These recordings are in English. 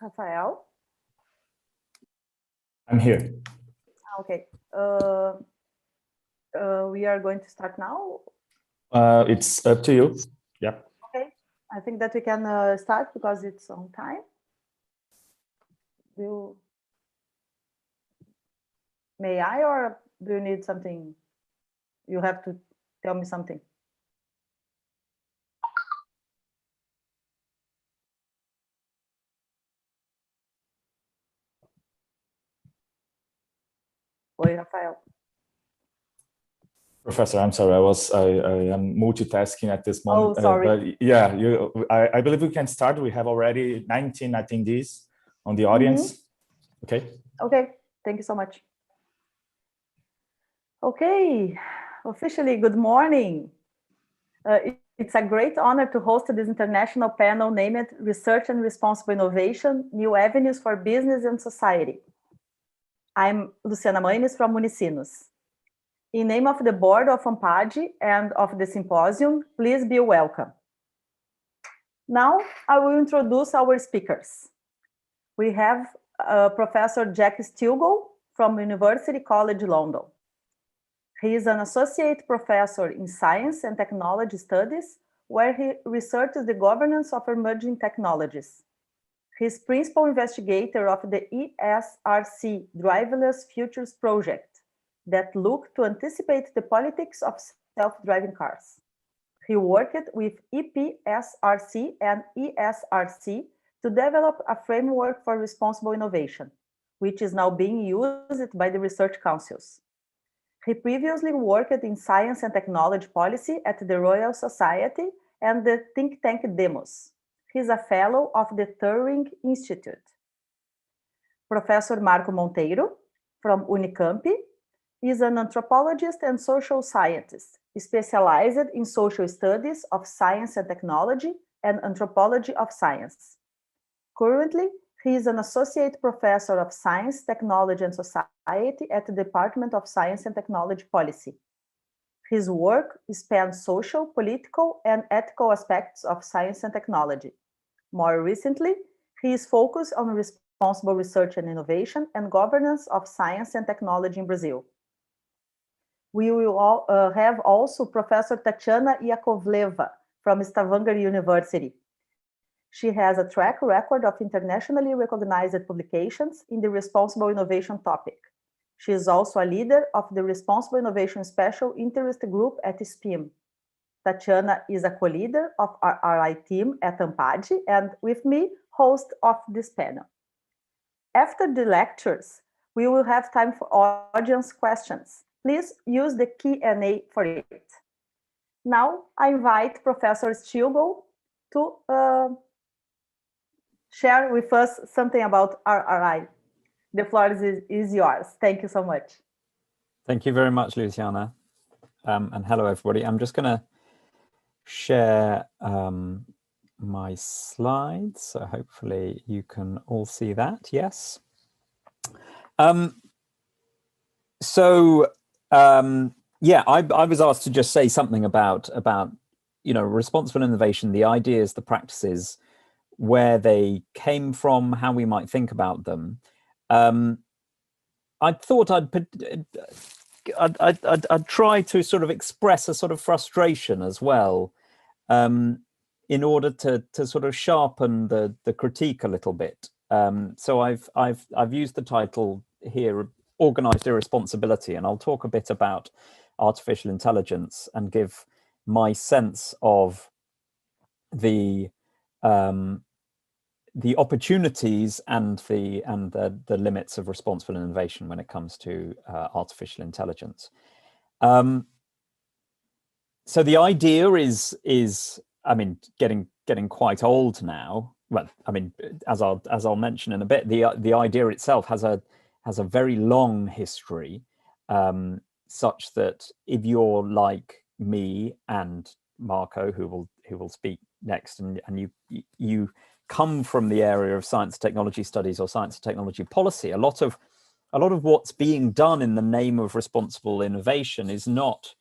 Rafael? I'm here. Okay. We are going to start now. It's up to you. Yeah. Okay. I think that we can start because it's on time. May I, or do you need something? You have to tell me something. Oi, Rafael. Professor, I'm sorry. I am multitasking at this moment. Oh, sorry. But yeah, I believe we can start. We have already 19 attendees on the audience. Okay. Okay. Thank you so much. Okay. Officially, good morning. It's a great honor to host this international panel named Research and Responsible Innovation, New Avenues for Business and Society. I'm Luciana from Unisinos. In name of the board of AMPAD and of the Symposium, please be welcome. Now, I will introduce our speakers. We have Professor Stilgoe from University College London. He is an associate professor in science and technology studies, where he researches the governance of emerging technologies. He is principal investigator of the ESRC Driverless Futures project that look to anticipate the politics of self-driving cars. He worked with EPSRC and ESRC to develop a framework for responsible innovation, which is now being used by the research councils. He previously worked in science and technology policy at the Royal Society and the think tank Demos. He is a fellow of the Turing Institute. Professor Marko Monteiro from Unicamp is an anthropologist and social scientist, specialized in social studies of science and technology and anthropology of science. Currently, he is an associate professor of science, technology, and society at the Department of Science and Technology Policy. His work spans social, political, and ethical aspects of science and technology. More recently, he is focused on responsible research and innovation and governance of science and technology in Brazil. We will have also Professor Tatiana Iakovleva from Stavanger University. She has a track record of internationally recognized publications in the responsible innovation topic. She is also a leader of the Responsible Innovation Special Interest Group at SPIM. Tatiana is a co-leader of our RI team at AMPAD and with me, host of this panel. After the lectures, we will have time for audience questions. Please use the Q&A for it. Now, I invite Professor Stilgoe to share with us something about RRI. The floor is yours. Thank you so much. Thank you very much, Luciana. And hello, everybody. I'm just going to share my slides. So hopefully you can all see that. Yes. Yeah, I was asked to just say something about responsible innovation, the ideas, the practices, where they came from, how we might think about them. I thought I'd try to sort of express a sort of frustration as well, in order to sort of sharpen the critique a little bit. So I've used the title here, Organized Irresponsibility, and I'll talk a bit about artificial intelligence and give my sense of the opportunities and the limits of responsible innovation when it comes to artificial intelligence. So the idea is, I mean, getting quite old now. Well, I mean, as I'll mention in a bit, the idea itself has a very long history, such that if you're like me and Marko, who will speak next, and you come from the area of science and technology studies or science and technology policy, a lot of what's being done in the name of responsible innovation is not,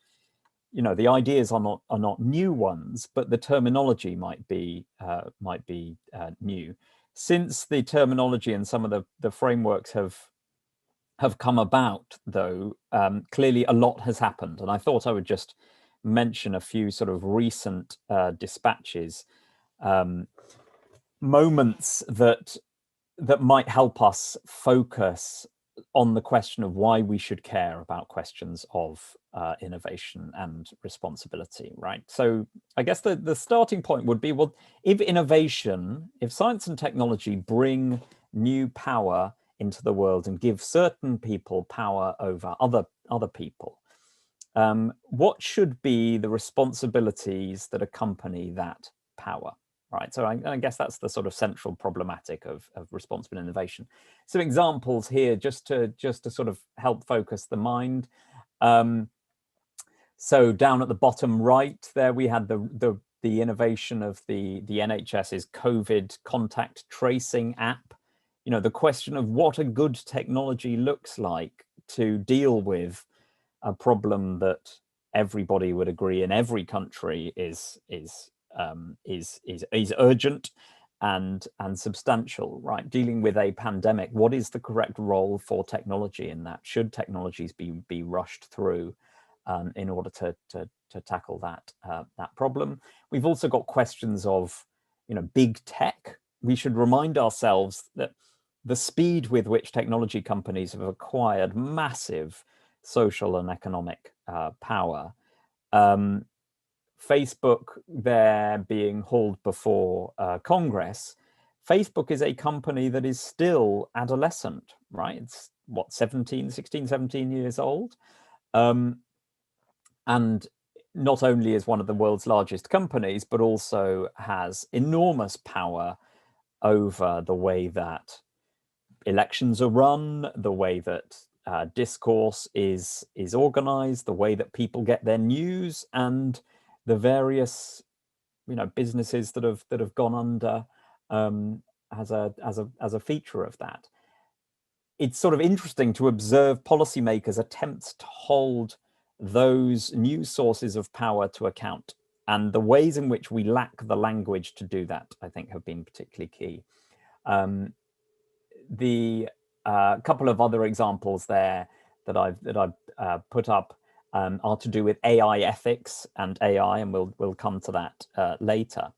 the ideas are not new ones, but the terminology might be new. since the terminology and some of the frameworks have come about, though, clearly a lot has happened. And I thought I would just mention a few sort of recent dispatches, moments that might help us focus on the question of why we should care about questions of innovation and responsibility, right? So I guess the starting point would be, well, if science and technology bring new power into the world and give certain people power over other people, what should be the responsibilities that accompany that power? Right, so I guess that's the sort of central problematic of responsible innovation. Some examples here, just to sort of help focus the mind. So down at the bottom right there, we had the innovation of the NHS's COVID contact tracing app. You know, the question of what a good technology looks like to deal with a problem that everybody would agree in every country is urgent and substantial, right? Dealing with a pandemic, what is the correct role for technology in that? Should technologies be rushed through in order to tackle that problem? We've also got questions of, you know, big tech. We should remind ourselves that the speed with which technology companies have acquired massive social and economic power. Facebook, they're being hauled before Congress. Facebook is a company that is still adolescent, right? It's what, 16, 17 years old. And not only is one of the world's largest companies, but also has enormous power over the way that elections are run, the way that discourse is organized, the way that people get their news, and the various, you know, businesses that have gone under as a feature of that. It's sort of interesting to observe policymakers' attempts to hold those news sources of power to account, and the ways in which we lack the language to do that, I think, have been particularly key. The couple of other examples there that I've put up are to do with AI ethics and AI, and we'll come to that later.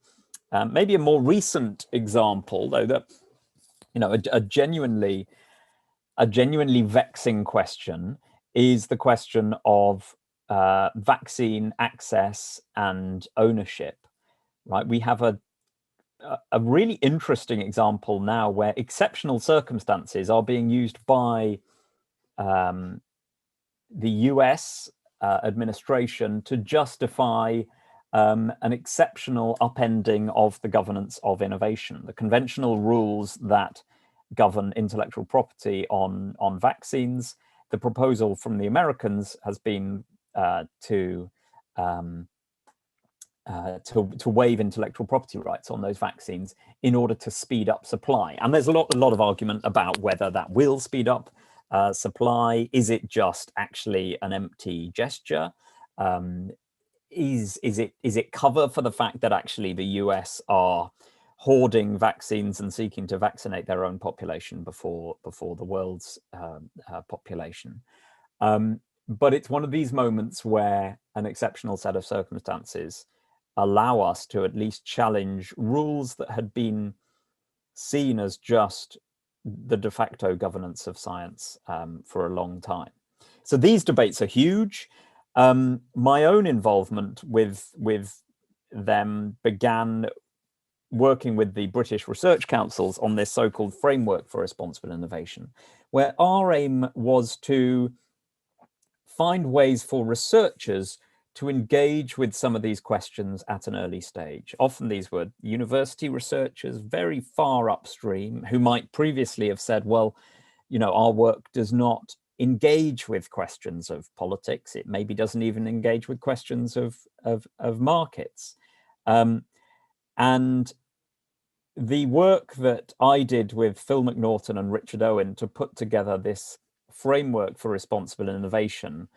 Maybe a more recent example, though, that, you know, a genuinely vexing question is the question of vaccine access and ownership. Right, we have a really interesting example now where exceptional circumstances are being used by the US administration to justify an exceptional upending of the governance of innovation. The conventional rules that govern intellectual property on vaccines, the proposal from the Americans has been to waive intellectual property rights on those vaccines in order to speed up supply. And there's a lot of argument about whether that will speed up supply. Is it just actually an empty gesture? Is it cover for the fact that actually the US are hoarding vaccines and seeking to vaccinate their own population before the world's population? But it's one of these moments where an exceptional set of circumstances allow us to at least challenge rules that had been seen as just the de facto governance of science for a long time. So these debates are huge. My own involvement with them began working with the British Research Councils on this so-called framework for responsible innovation, where our aim was to find ways for researchers to engage with some of these questions at an early stage. Often these were university researchers very far upstream who might previously have said, well, you know, our work does not engage with questions of politics. It maybe doesn't even engage with questions of markets. And the work that I did with Phil McNaughton and Richard Owen to put together this framework for responsible innovation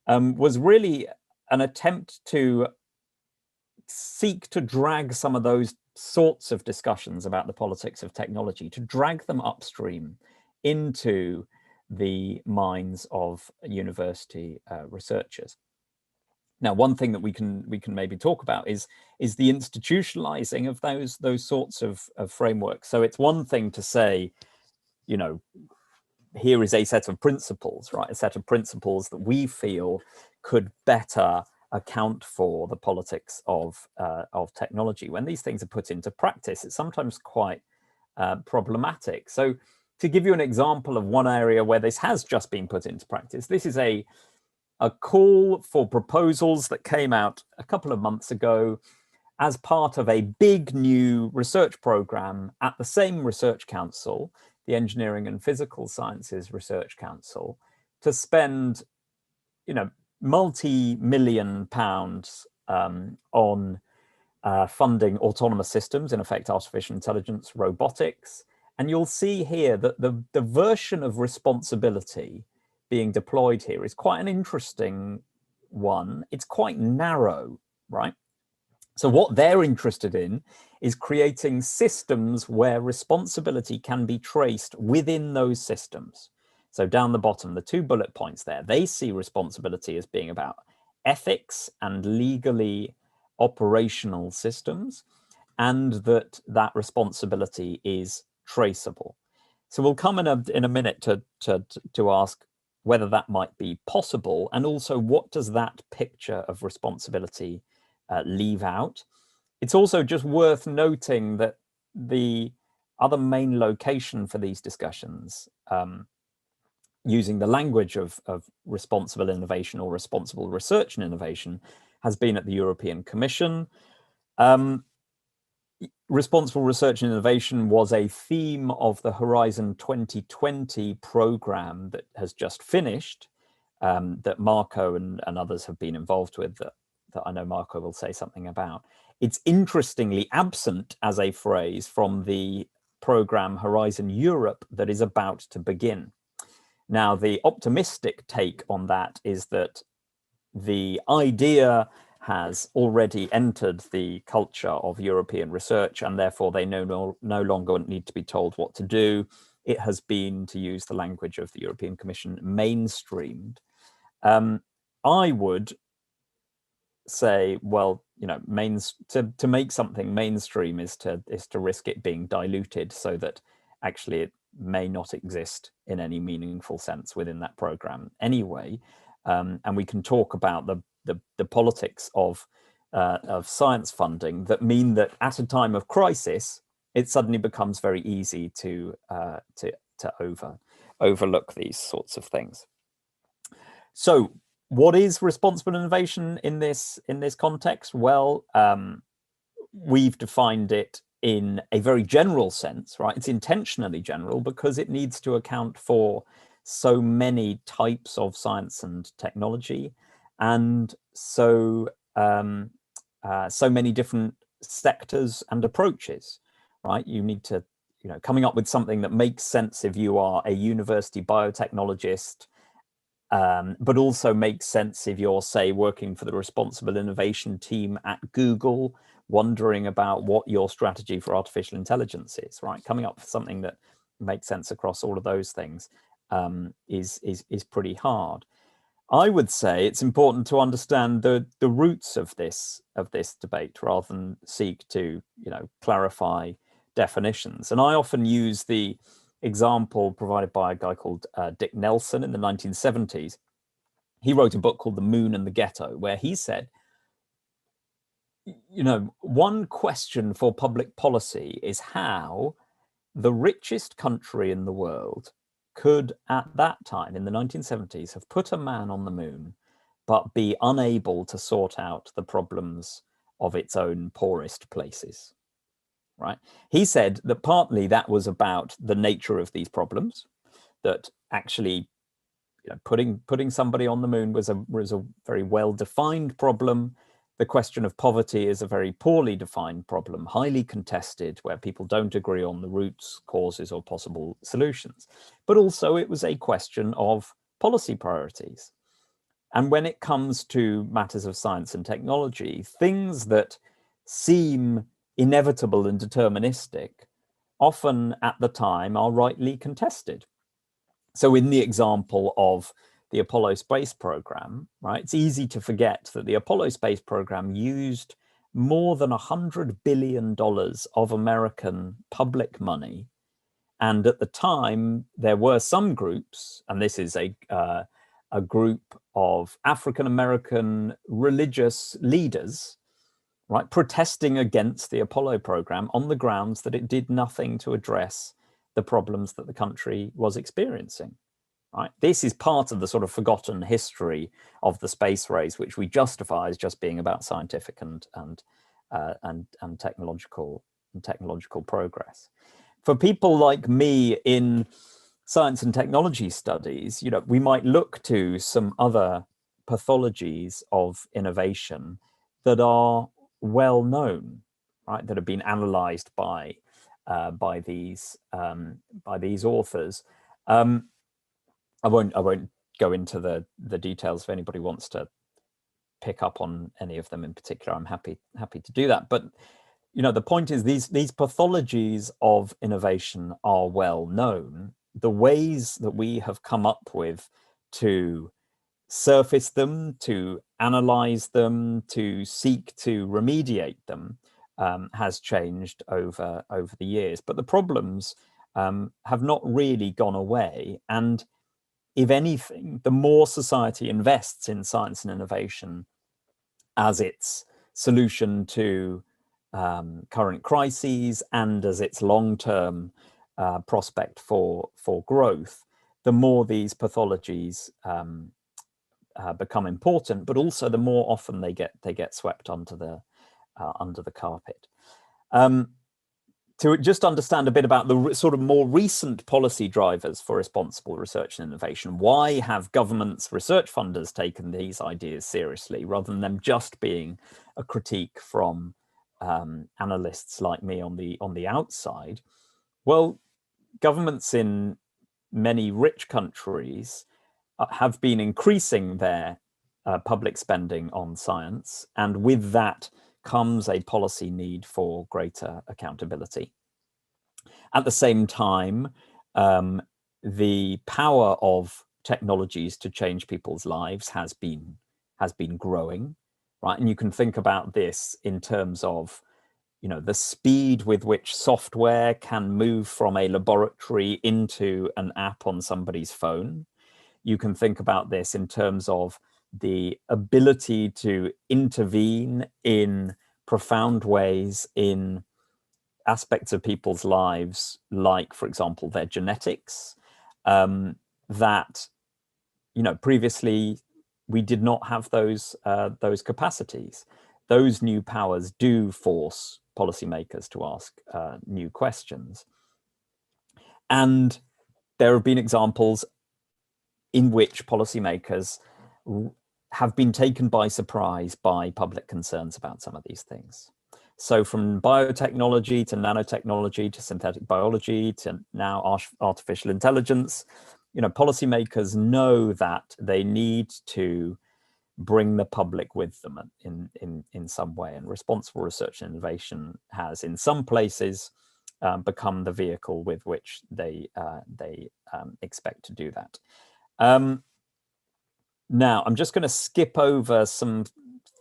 was really an attempt to seek to drag some of those sorts of discussions about the politics of technology, to drag them upstream into the minds of university researchers. Now, one thing that we can maybe talk about is the institutionalizing of those sorts of frameworks. So it's one thing to say, you know, here is a set of principles, right? A set of principles that we feel could better account for the politics of technology. When these things are put into practice, it's sometimes quite problematic. So to give you an example of one area where this has just been put into practice, this is a call for proposals that came out a couple of months ago as part of a big new research program at the same research council, the Engineering and Physical Sciences Research Council, to spend, you know, multi-million pounds on funding autonomous systems, in effect, artificial intelligence, robotics. And you'll see here that the version of responsibility being deployed here is quite an interesting one. It's quite narrow, right? So what they're interested in is creating systems where responsibility can be traced within those systems. So down the bottom, the 2 bullet points there, they see responsibility as being about ethics and legally operational systems, and that responsibility is traceable. So we'll come in a minute to ask whether that might be possible, and also what does that picture of responsibility leave out. It's also just worth noting that the other main location for these discussions, using the language of responsible innovation or responsible research and innovation, has been at the European Commission. Responsible research and innovation was a theme of the Horizon 2020 program that has just finished, that Marko and others have been involved with, that I know Marko will say something about. It's interestingly absent as a phrase from the program Horizon Europe that is about to begin. Now, the optimistic take on that is that the idea has already entered the culture of European research, and therefore they no longer need to be told what to do. It has been, to use the language of the European Commission, mainstreamed. I would say, well, you know, to make something mainstream is to risk it being diluted, so that actually it may not exist in any meaningful sense within that program anyway. And we can talk about the politics of science funding that mean that at a time of crisis, it suddenly becomes very easy to overlook these sorts of things. So what is responsible innovation in this context? Well, we've defined it in a very general sense, right? It's intentionally general because it needs to account for so many types of science and technology, and so many different sectors and approaches, right? You need to, you know, coming up with something that makes sense if you are a university biotechnologist, but also makes sense if you're, say, working for the responsible innovation team at Google, wondering about what your strategy for artificial intelligence is, right? Coming up with something that makes sense across all of those things is pretty hard. I would say it's important to understand the roots of this debate rather than seek to, you know, clarify definitions. And I often use the example provided by a guy called Dick Nelson in the 1970s. He wrote a book called The Moon and the Ghetto, where he said, you know, one question for public policy is how the richest country in the world could, at that time in the 1970s, have put a man on the moon, but be unable to sort out the problems of its own poorest places, right? He said that partly that was about the nature of these problems, that actually, you know, putting somebody on the moon was a very well-defined problem. The question of poverty is a very poorly defined problem, highly contested, where people don't agree on the roots, causes, or possible solutions. But also it was a question of policy priorities. And when it comes to matters of science and technology, things that seem inevitable and deterministic, often at the time are rightly contested. So in the example of the Apollo space program, right, it's easy to forget that the Apollo space program used more than $100 billion of American public money. And at the time, there were some groups, and this is a group of African-American religious leaders, right, protesting against the Apollo program on the grounds that it did nothing to address the problems that the country was experiencing. Right? This is part of the sort of forgotten history of the space race, which we justify as just being about scientific and technological progress. For people like me in science and technology studies, we might look to some other pathologies of innovation that are well known, right? That have been analysed by these authors. I won't go into the details if anybody wants to pick up on any of them in particular. I'm happy to do that. But the point is these pathologies of innovation are well known. The ways that we have come up with to surface them, to analyze them, to seek to remediate them has changed over the years. But the problems have not really gone away. And if anything, the more society invests in science and innovation as its solution to current crises and as its long-term prospect for growth, the more these pathologies become important, but also the more often they get swept under the carpet. To just understand a bit about the sort of more recent policy drivers for responsible research and innovation, why have governments, research funders taken these ideas seriously rather than them just being a critique from analysts like me on the outside? Well, governments in many rich countries have been increasing their public spending on science, and with that comes a policy need for greater accountability. At the same time, the power of technologies to change people's lives has been growing, right? And you can think about this in terms of, the speed with which software can move from a laboratory into an app on somebody's phone. You can think about this in terms of the ability to intervene in profound ways in aspects of people's lives, like, for example, their genetics, that, previously we did not have those capacities. Those new powers do force policymakers to ask new questions. And there have been examples in which policymakers have been taken by surprise by public concerns about some of these things. So from biotechnology to nanotechnology to synthetic biology to now artificial intelligence, policymakers know that they need to bring the public with them in some way. And responsible research and innovation has, in some places, become the vehicle with which they expect to do that. Now, I'm just going to skip over some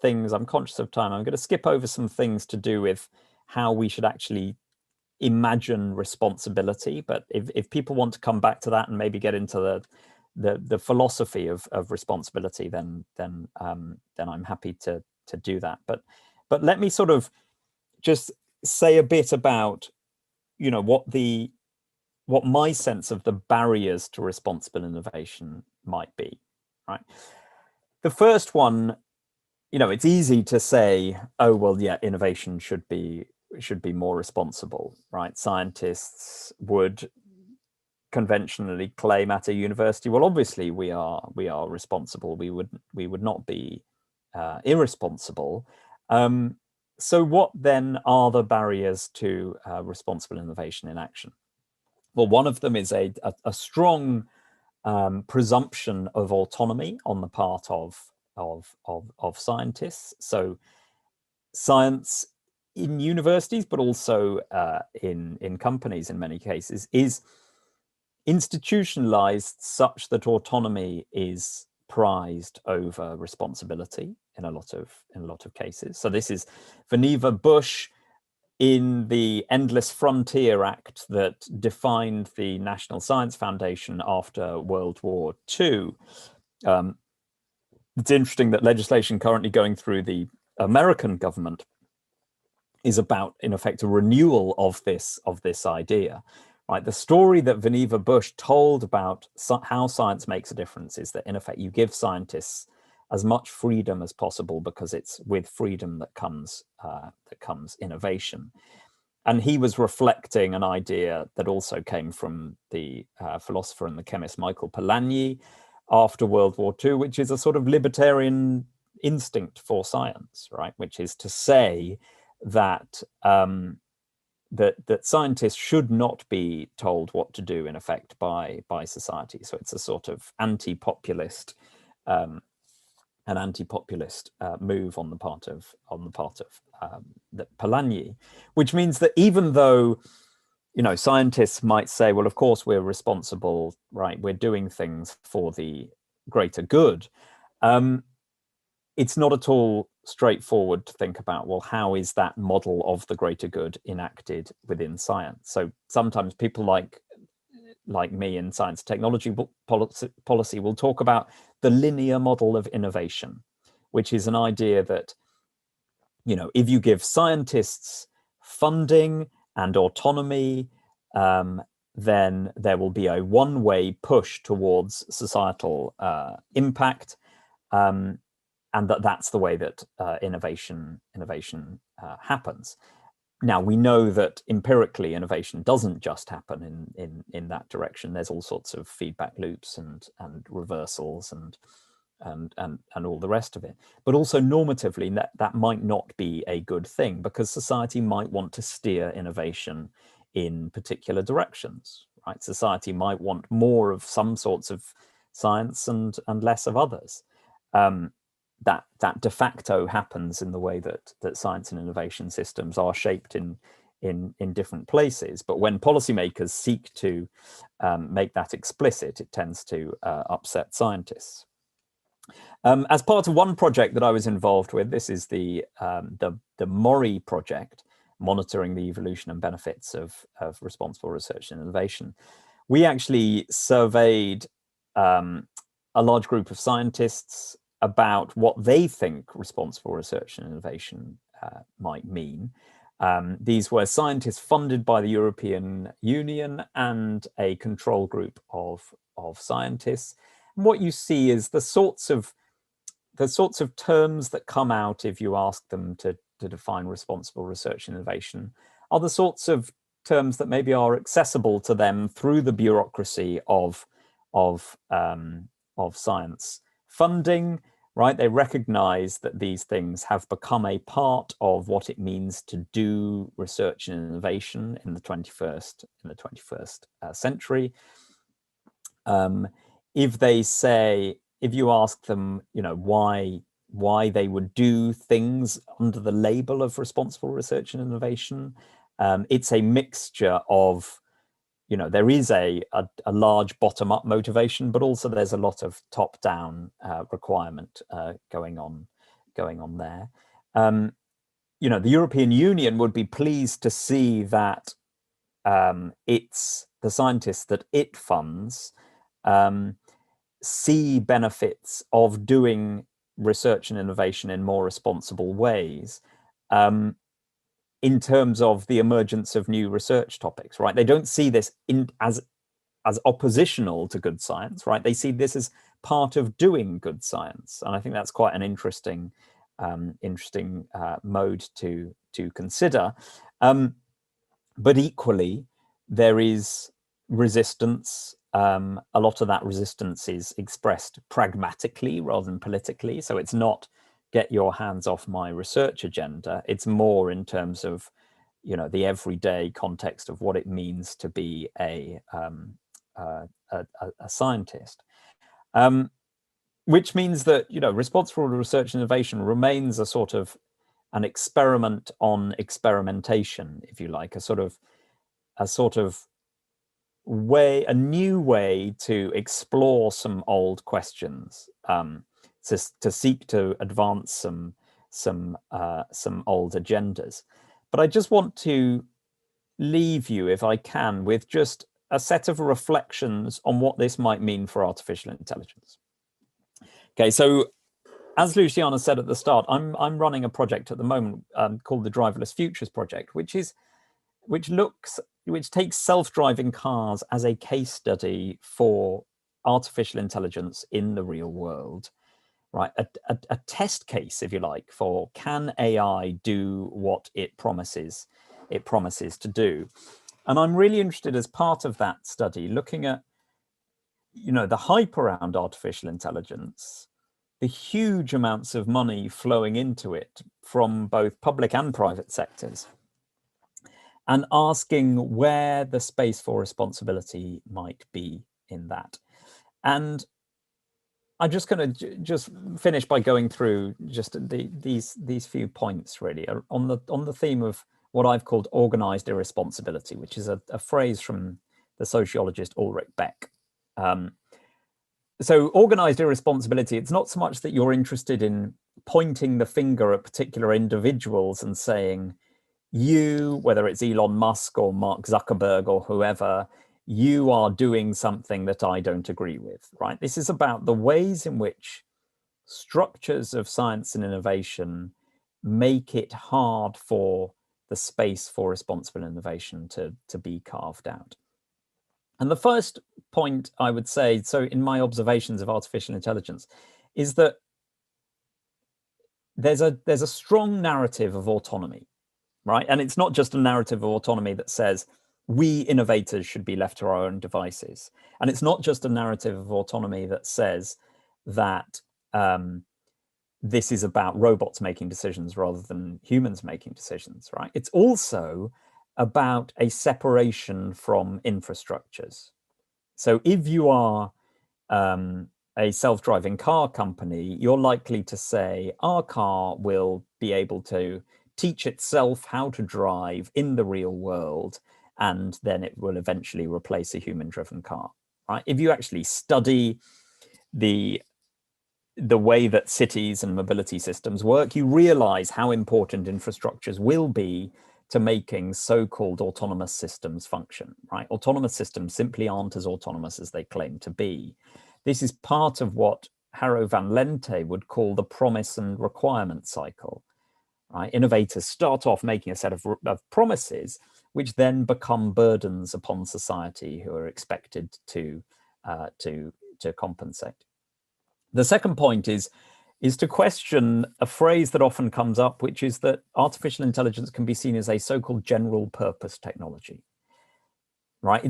things. I'm conscious of time. I'm going to skip over some things to do with how we should actually imagine responsibility. But if people want to come back to that and maybe get into the philosophy of responsibility, then I'm happy to do that. But let me sort of just say a bit about what my sense of the barriers to responsible innovation might be. Right. The first one, it's easy to say, oh, well, yeah, innovation should be more responsible, right? Scientists would conventionally claim at a university, well, obviously we are responsible. We would not be irresponsible. So what then are the barriers to responsible innovation in action? Well, one of them is a strong presumption of autonomy on the part of scientists. So science in universities, but also in companies in many cases, is institutionalized such that autonomy is prized over responsibility in a lot of cases. So this is Vannevar Bush in the Endless Frontier Act that defined the National Science Foundation after World War II. It's interesting that legislation currently going through the American government is about, in effect, a renewal of this idea. Right? The story that Vannevar Bush told about how science makes a difference is that, in effect, you give scientists as much freedom as possible, because it's with freedom that comes innovation. And he was reflecting an idea that also came from the philosopher and the chemist Michael Polanyi after World War II, which is a sort of libertarian instinct for science, right? Which is to say that that scientists should not be told what to do, in effect, by society. So it's a sort of anti-populist move on the part of the Polanyi, which means that even though, you know, scientists might say, well, of course we're responsible, right? We're doing things for the greater good. It's not at all straightforward to think about, well, how is that model of the greater good enacted within science? So sometimes people like me in science technology policy will talk about the linear model of innovation, which is an idea that, you know, if you give scientists funding and autonomy, then there will be a one-way push towards societal impact, and that's the way that innovation happens. Now, we know that empirically innovation doesn't just happen in that direction. There's all sorts of feedback loops and reversals and all the rest of it. But also normatively, that might not be a good thing, because society might want to steer innovation in particular directions, right? Society might want more of some sorts of science and less of others. That de facto happens in the way that science and innovation systems are shaped in different places. But when policymakers seek to make that explicit, it tends to upset scientists. As part of one project that I was involved with, this is the MORI project, monitoring the evolution and benefits of responsible research and innovation. We actually surveyed a large group of scientists about what they think responsible research and innovation might mean. These were scientists funded by the European Union and a control group of scientists. And what you see is the sorts of terms that come out if you ask them to define responsible research and innovation are the sorts of terms that maybe are accessible to them through the bureaucracy of science funding, right? They recognize that these things have become a part of what it means to do research and innovation in the 21st century. If you ask them, you know, why they would do things under the label of responsible research and innovation, it's a mixture of, you know, there is a large bottom-up motivation, but also there's a lot of top-down requirement going on there. You know, the European Union would be pleased to see that it's the scientists that it funds see benefits of doing research and innovation in more responsible ways. In terms of the emergence of new research topics, right? They don't see this as oppositional to good science, right? They see this as part of doing good science, and I think that's quite an interesting mode to consider. But equally, there is resistance. A lot of that resistance is expressed pragmatically rather than politically, so it's not get your hands off my research agenda. It's more in terms of, you know, the everyday context of what it means to be a scientist, which means that, you know, responsible research and innovation remains a sort of an experiment on experimentation, if you like, a sort of way, a new way to explore some old questions, to seek to advance some old agendas. But I just want to leave you, if I can, with just a set of reflections on what this might mean for artificial intelligence. Okay, so as Luciana said at the start, I'm running a project at the moment called the Driverless Futures Project, which takes self-driving cars as a case study for artificial intelligence in the real world, right? A test case, if you like, for can AI do what it promises to do. And I'm really interested, as part of that study, looking at, you know, the hype around artificial intelligence, the huge amounts of money flowing into it from both public and private sectors, and asking where the space for responsibility might be in that. And I'm just going to just finish by going through just these few points, really, on the theme of what I've called organized irresponsibility, which is a phrase from the sociologist Ulrich Beck. So organized irresponsibility, it's not so much that you're interested in pointing the finger at particular individuals and saying, you, whether it's Elon Musk or Mark Zuckerberg or whoever, you are doing something that I don't agree with, right? This is about the ways in which structures of science and innovation make it hard for the space for responsible innovation to be carved out. And the first point I would say, so in my observations of artificial intelligence, is that there's a strong narrative of autonomy, right? And it's not just a narrative of autonomy that says we innovators should be left to our own devices. And it's not just a narrative of autonomy that says that this is about robots making decisions rather than humans making decisions, right? It's also about a separation from infrastructures. So if you are a self-driving car company, you're likely to say, our car will be able to teach itself how to drive in the real world, and then it will eventually replace a human-driven car, right? If you actually study the way that cities and mobility systems work, you realize how important infrastructures will be to making so-called autonomous systems function, right? Autonomous systems simply aren't as autonomous as they claim to be. This is part of what Harro van Lente would call the promise and requirement cycle, right? Innovators start off making a set of promises, which then become burdens upon society, who are expected to compensate. The second point is to question a phrase that often comes up, which is that artificial intelligence can be seen as a so-called general purpose technology, right?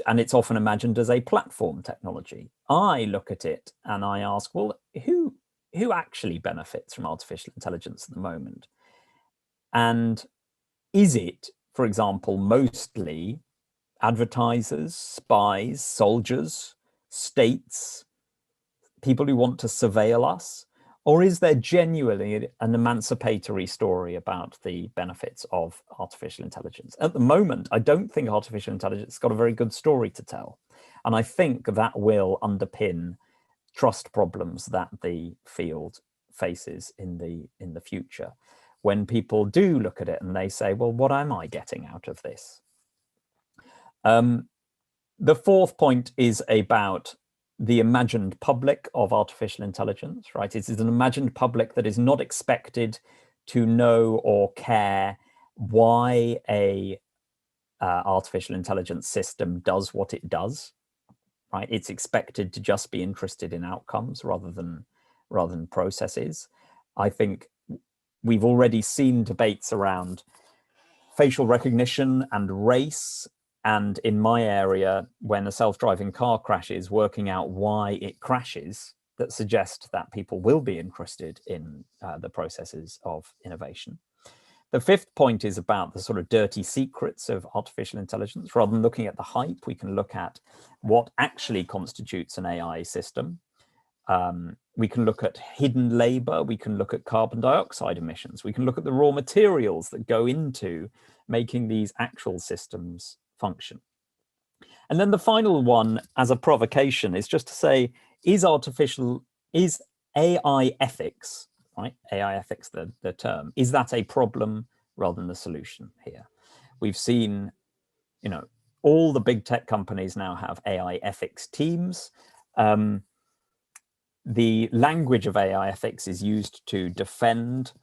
And it's often imagined as a platform technology. I look at it and I ask, well, who actually benefits from artificial intelligence at the moment? And is it, for example, mostly advertisers, spies, soldiers, states, people who want to surveil us? Or is there genuinely an emancipatory story about the benefits of artificial intelligence? At the moment, I don't think artificial intelligence has got a very good story to tell. And I think that will underpin trust problems that the field faces in the future, when people do look at it and they say, well, what am I getting out of this? The fourth point is about the imagined public of artificial intelligence, right? It is an imagined public that is not expected to know or care why a artificial intelligence system does what it does, right? It's expected to just be interested in outcomes rather than processes. I think we've already seen debates around facial recognition and race. And in my area, when a self-driving car crashes, working out why it crashes, that suggest that people will be interested in the processes of innovation. The fifth point is about the sort of dirty secrets of artificial intelligence. Rather than looking at the hype, we can look at what actually constitutes an AI system. we can look at hidden labor, we can look at carbon dioxide emissions, we can look at the raw materials that go into making these actual systems function. And then the final one, as a provocation, is just to say, is AI ethics, right? AI ethics, the term, is that a problem rather than the solution here? We've seen, you know, all the big tech companies now have AI ethics teams. The language of AI ethics is used to defend,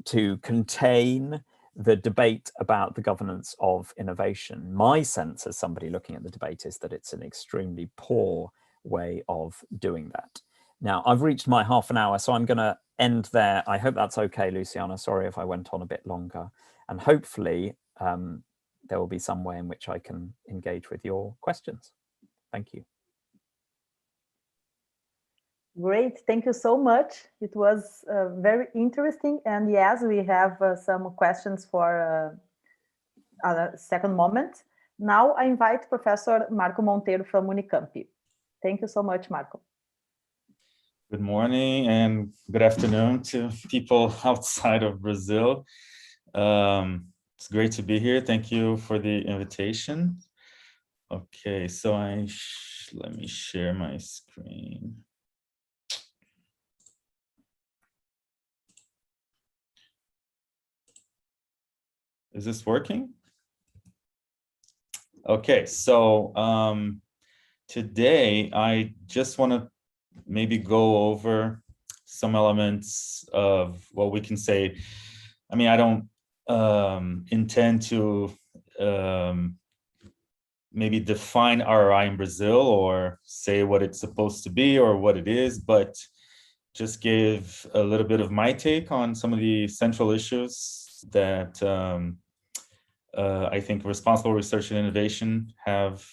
to contain the debate about the governance of innovation. My sense as somebody looking at the debate is that it's an extremely poor way of doing that. Now, I've reached my half an hour, so I'm going to end there. I hope that's okay, Luciana. Sorry if I went on a bit longer. And hopefully there will be some way in which I can engage with your questions. Thank you. Great, thank you so much. It was very interesting. And yes, we have some questions for a second moment. Now I invite Professor Marko Monteiro from Unicamp. Thank you so much, Marko. Good morning and good afternoon to people outside of Brazil. It's great to be here. Thank you for the invitation. Okay, so let me share my screen. Is this working? Okay, so today I just want to maybe go over some elements of what we can say. I mean, I don't intend to maybe define ROI in Brazil or say what it's supposed to be or what it is, but just give a little bit of my take on some of the central issues that I think responsible research and innovation have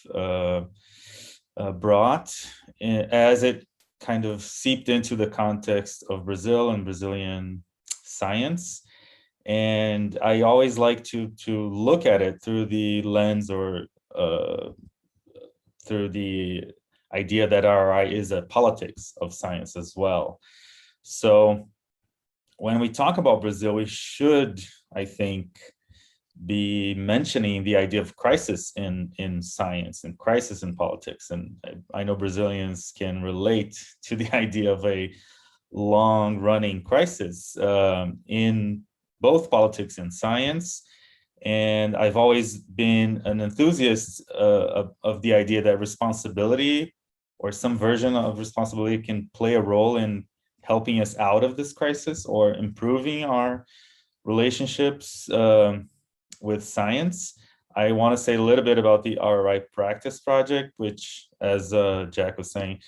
brought as it kind of seeped into the context of Brazil and Brazilian science. And I always like to look at it through the lens or through the idea that ROI is a politics of science as well. So when we talk about Brazil, we should, I think, be mentioning the idea of crisis in science and crisis in politics. And I know Brazilians can relate to the idea of a long-running crisis in both politics and science. And I've always been an enthusiast of the idea that responsibility or some version of responsibility can play a role in helping us out of this crisis or improving our relationships with science. I want to say a little bit about the ROI Practice Project, which, as Jack was saying,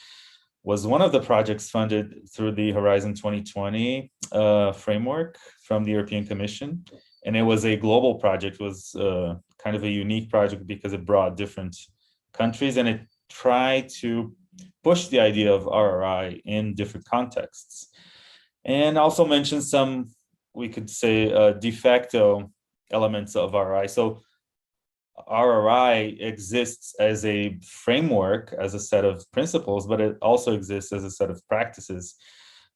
was one of the projects funded through the Horizon 2020 framework from the European Commission. And it was a global project. It was kind of a unique project because it brought different countries and it tried to push the idea of ROI in different contexts. And also mention some, we could say, de facto elements of ROI. So ROI exists as a framework, as a set of principles, but it also exists as a set of practices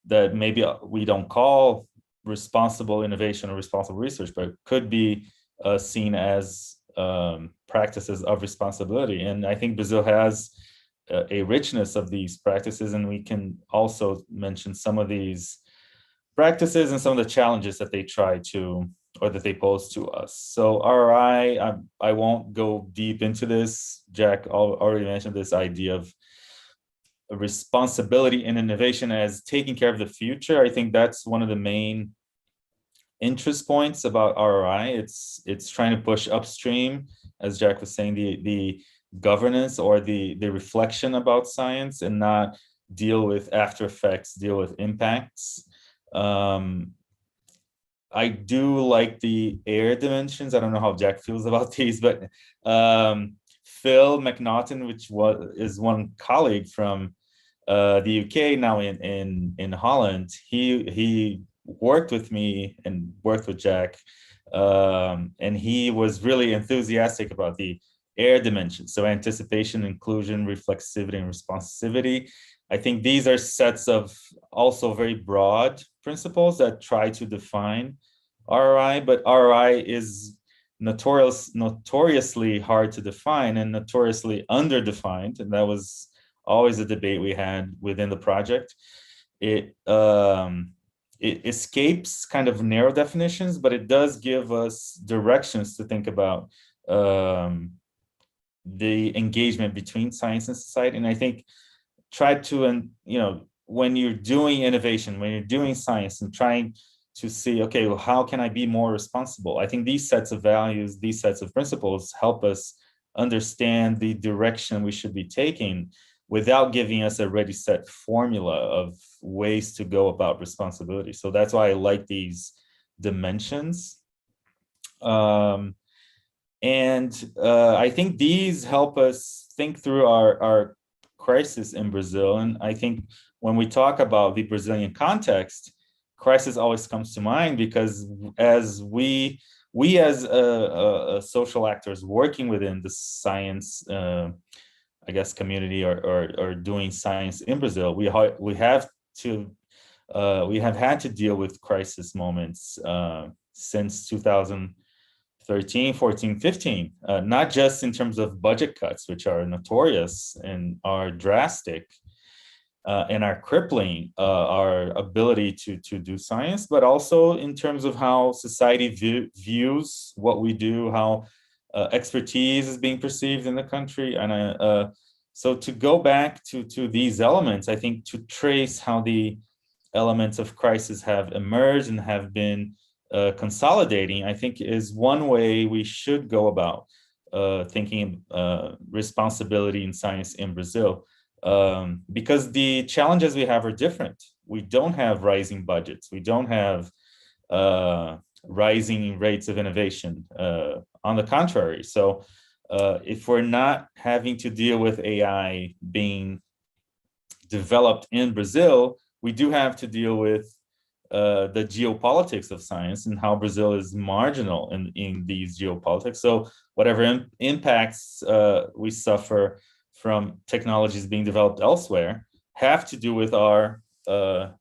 that maybe we don't call responsible innovation or responsible research, but could be seen as practices of responsibility. And I think Brazil has a richness of these practices, and we can also mention some of these practices and some of the challenges that they try to, or that they pose to us. So ROI, I won't go deep into this. Jack already mentioned this idea of responsibility in innovation as taking care of the future. I think that's one of the main interest points about ROI. It's trying to push upstream, as Jack was saying, the governance or the reflection about science and not deal with after effects, deal with impacts. I do like the air dimensions. I don't know how Jack feels about these, but Phil McNaughton, which is one colleague from the UK, now in Holland, he worked with me and worked with Jack, and he was really enthusiastic about the air dimension. So anticipation, inclusion, reflexivity, and responsivity. I think these are sets of also very broad principles that try to define ROI, but ROI is notoriously hard to define and notoriously underdefined, and that was always a debate we had within the project. It escapes kind of narrow definitions, but it does give us directions to think about the engagement between science and society. And I think try to, when you're doing innovation, when you're doing science and trying to see, okay, well, how can I be more responsible? I think these sets of values, these sets of principles help us understand the direction we should be taking without giving us a ready set formula of ways to go about responsibility. So that's why I like these dimensions. I think these help us think through our crisis in Brazil. And I think when we talk about the Brazilian context, crisis always comes to mind because as we as social actors working within the science, I guess, community or doing science in Brazil, we have had to deal with crisis moments since 2013, 14, 15, not just in terms of budget cuts, which are notorious and are drastic and are crippling our ability to do science, but also in terms of how society views what we do, how expertise is being perceived in the country. And so to go back to these elements, I think to trace how the elements of crisis have emerged and have been consolidating, I think is one way we should go about thinking responsibility in science in Brazil. Because the challenges we have are different. We don't have rising budgets. We don't have rising rates of innovation. On the contrary, so if we're not having to deal with AI being developed in Brazil, we do have to deal with the geopolitics of science and how Brazil is marginal in these geopolitics. So whatever impacts we suffer from technologies being developed elsewhere have to do with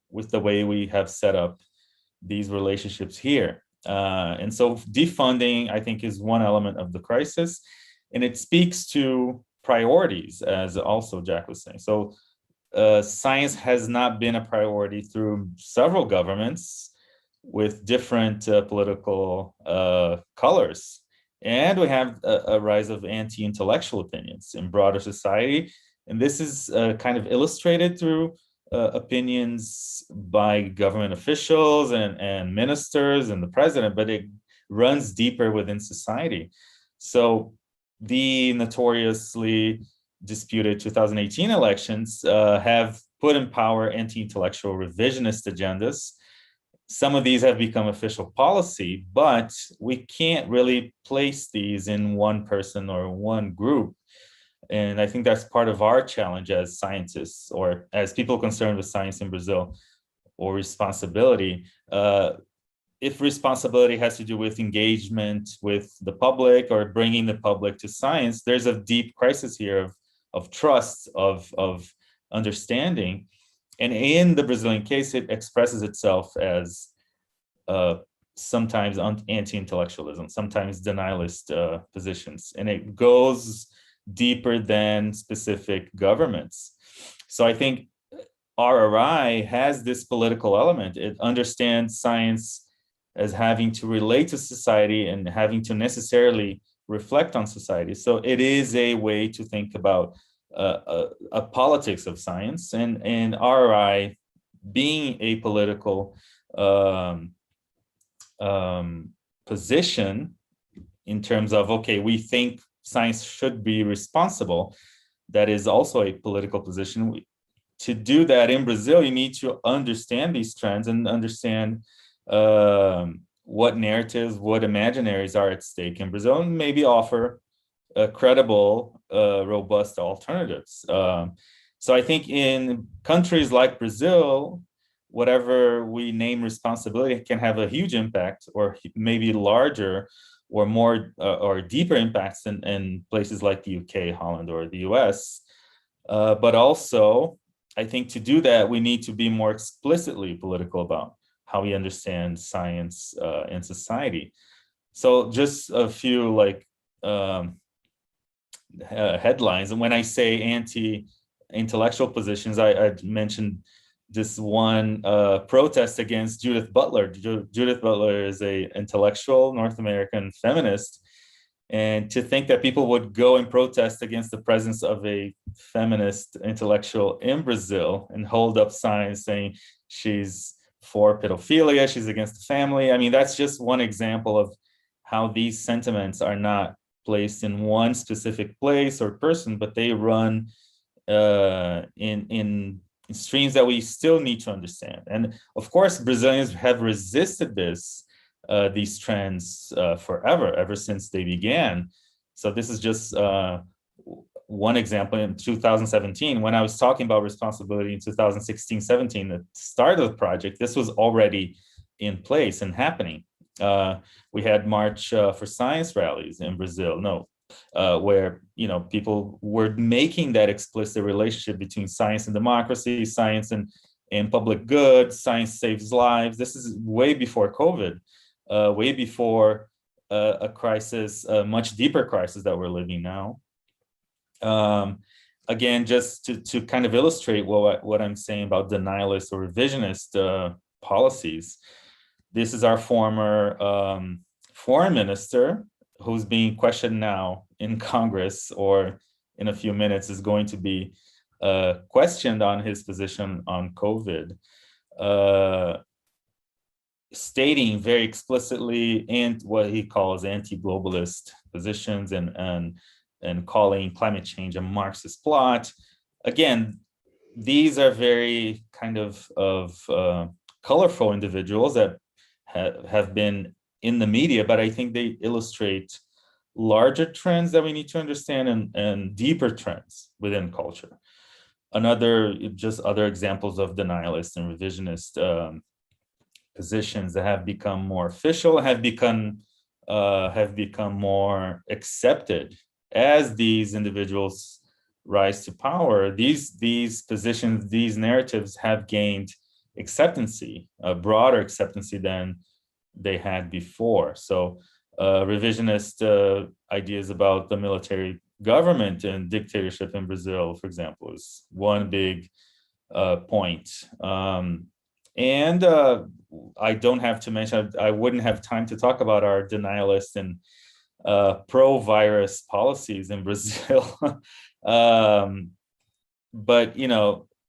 with the way we have set up these relationships here. And so defunding, I think, is one element of the crisis, and it speaks to priorities, as also Jack was saying. So science has not been a priority through several governments with different political colors. And we have a rise of anti-intellectual opinions in broader society. And this is kind of illustrated through opinions by government officials and ministers and the president, but it runs deeper within society. So the notoriously disputed 2018 elections have put in power anti-intellectual revisionist agendas. Some of these have become official policy, but we can't really place these in one person or one group. And I think that's part of our challenge as scientists or as people concerned with science in Brazil or responsibility. If responsibility has to do with engagement with the public or bringing the public to science, there's a deep crisis here of trust, of understanding. And in the Brazilian case, it expresses itself as sometimes anti-intellectualism, sometimes denialist positions, and it goes deeper than specific governments. So I think RRI has this political element. It understands science as having to relate to society and having to necessarily reflect on society. So it is a way to think about a politics of science, and RRI being a political position in terms of, okay, we think science should be responsible. That is also a political position. To do that in Brazil, you need to understand these trends and understand what narratives, what imaginaries are at stake in Brazil, and maybe offer credible, robust alternatives. So I think in countries like Brazil, whatever we name responsibility can have a huge impact, or maybe larger or more or deeper impacts in places like the UK, Holland, or the US. But also I think to do that, we need to be more explicitly political about how we understand science in society. So just a few like headlines. And when I say anti-intellectual positions, I mentioned this one protest against Judith Butler. Judith Butler is an intellectual North American feminist. And to think that people would go and protest against the presence of a feminist intellectual in Brazil and hold up signs saying she's for pedophilia, she's against the family. I mean, that's just one example of how these sentiments are not placed in one specific place or person, but they run in streams that we still need to understand. And of course, Brazilians have resisted these trends forever, ever since they began. So this is just one example. In 2017, when I was talking about responsibility in 2016-17, the start of the project, this was already in place and happening. We had March for Science rallies in Brazil, where people were making that explicit relationship between science and democracy, science and public good, science saves lives. This is way before COVID. Way before a crisis, a much deeper crisis that we're living now. Again, just to kind of illustrate what I'm saying about denialist or revisionist policies, this is our former foreign minister who's being questioned now in Congress, or in a few minutes is going to be questioned on his position on COVID. Stating very explicitly and what he calls anti-globalist positions and calling climate change a Marxist plot. Again, these are very kind of colorful individuals that have been in the media, but I think they illustrate larger trends that we need to understand and deeper trends within culture. Other examples of denialist and revisionist positions that have become more official, have become more accepted as these individuals rise to power. These positions, these narratives have gained acceptancy, a broader acceptancy than they had before. So revisionist ideas about the military government and dictatorship in Brazil, for example, is one big point. And I don't have to mention, I wouldn't have time to talk about our denialist and pro-virus policies in Brazil. But,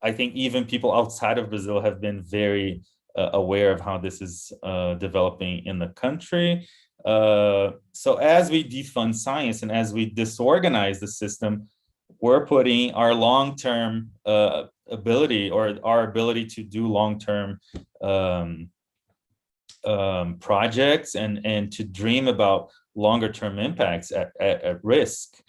I think even people outside of Brazil have been very aware of how this is developing in the country. So as we defund science and as we disorganize the system, we're putting our long-term ability or our ability to do long-term projects and to dream about longer-term impacts at risk.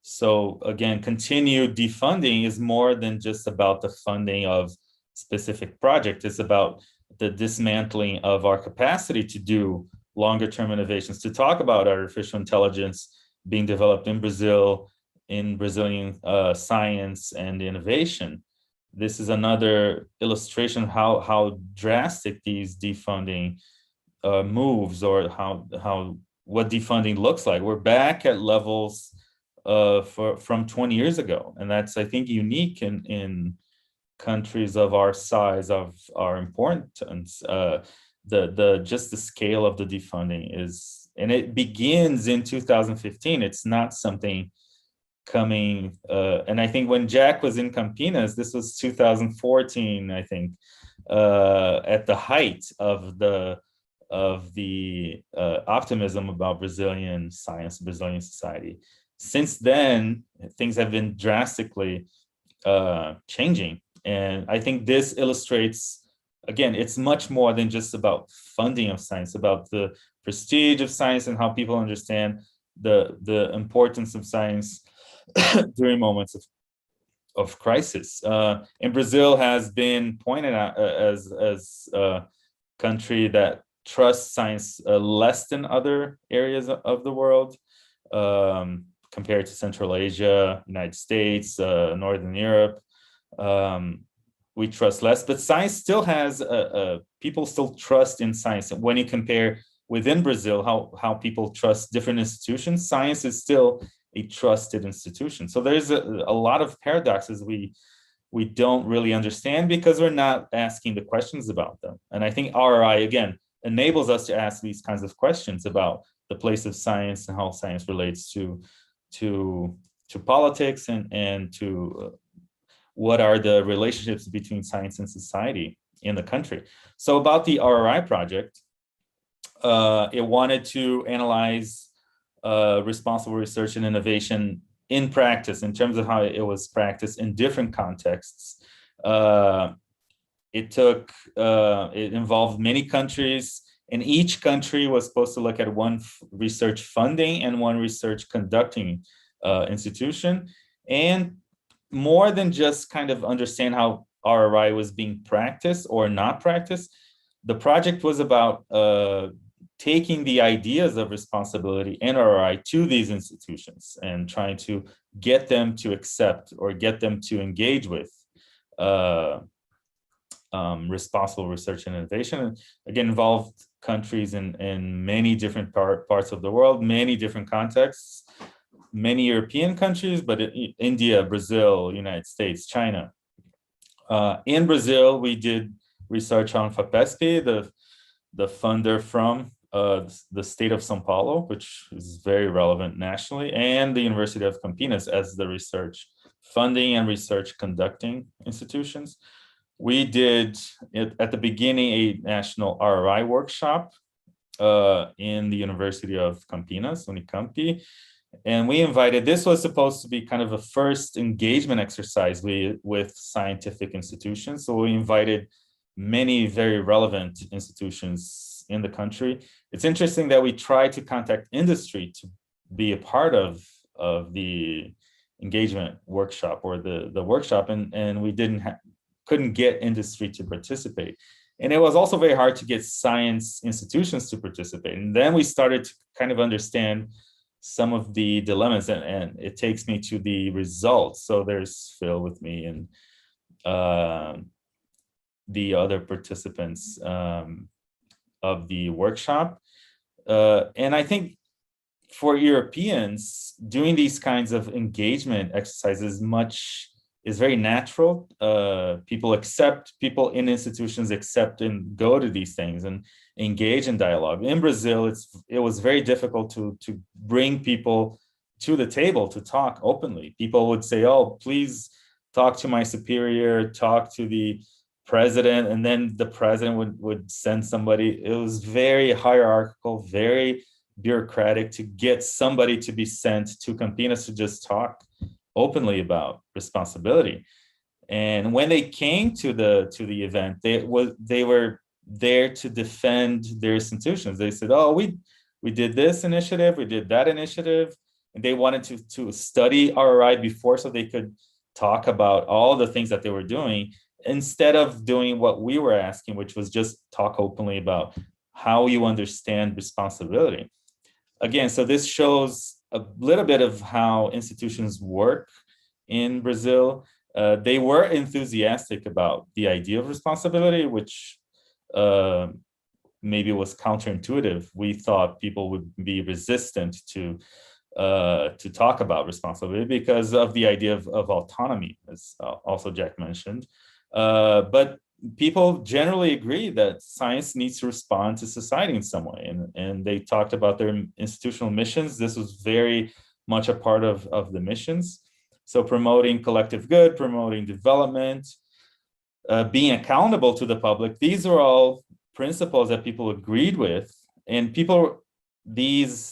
So again, continued defunding is more than just about the funding of specific projects. It's about the dismantling of our capacity to do longer-term innovations, to talk about artificial intelligence being developed in Brazil, in Brazilian science and innovation. This is another illustration of how drastic these defunding moves, or what defunding looks like. We're back at levels from 20 years ago, and that's, I think, unique in countries of our size, of our importance. Just the scale of the defunding is, and it begins in 2015. It's not something coming, and I think when Jack was in Campinas, this was 2014, I think, at the height of the optimism about Brazilian science, Brazilian society. Since then, things have been drastically changing, and I think this illustrates, again, it's much more than just about funding of science, about the prestige of science and how people understand the importance of science during moments of crisis. And Brazil has been pointed out as a country that trusts science less than other areas of the world, compared to Central Asia, United States, Northern Europe. we trust less, but science still has people still trust in science. When you compare within Brazil how people trust different institutions, science is still a trusted institution. So there's a lot of paradoxes we don't really understand because we're not asking the questions about them. And I think RRI, again, enables us to ask these kinds of questions about the place of science and how science relates to politics and to what are the relationships between science and society in the country. So about the RRI project, it wanted to analyze responsible research and innovation in practice, in terms of how it was practiced in different contexts. It involved many countries, and each country was supposed to look at one research funding and one research conducting institution. And more than just kind of understand how RRI was being practiced or not practiced, the project was about taking the ideas of responsibility and RRI to these institutions and trying to get them to accept or get them to engage with responsible research and innovation. And again, involved countries in many different parts of the world, many different contexts, many European countries, but India, Brazil, United States, China. In Brazil, we did research on FAPESP, the funder from the state of São Paulo, which is very relevant nationally, and the University of Campinas as the research funding and research conducting institutions. We did, at the beginning, a national RRI workshop in the University of Campinas, Unicamp, and we invited, this was supposed to be kind of a first engagement exercise with scientific institutions. So we invited many very relevant institutions in the country. It's interesting that we tried to contact industry to be a part of the engagement workshop or the workshop, and we couldn't get industry to participate. And it was also very hard to get science institutions to participate. And then we started to kind of understand some of the dilemmas, and it takes me to the results. So there's Phil with me and the other participants of the workshop. And I think for Europeans, doing these kinds of engagement exercises is very natural. People in institutions accept and go to these things and engage in dialogue. In Brazil, it was very difficult to bring people to the table to talk openly. People would say, oh, please talk to my superior, talk to the president, and then the president would send somebody. It was very hierarchical, very bureaucratic to get somebody to be sent to Campinas to just talk openly about responsibility. And when they came to the event, they were there to defend their institutions. They said, oh, we did this initiative, we did that initiative, and they wanted to study RRI before so they could talk about all the things that they were doing, instead of doing what we were asking, which was just talk openly about how you understand responsibility. Again, so this shows a little bit of how institutions work in Brazil. They were enthusiastic about the idea of responsibility, which maybe was counterintuitive. We thought people would be resistant to talk about responsibility because of the idea of autonomy, as also Jack mentioned. But people generally agree that science needs to respond to society in some way. And they talked about their institutional missions. This was very much a part of the missions. So promoting collective good, promoting development, being accountable to the public. These are all principles that people agreed with. And these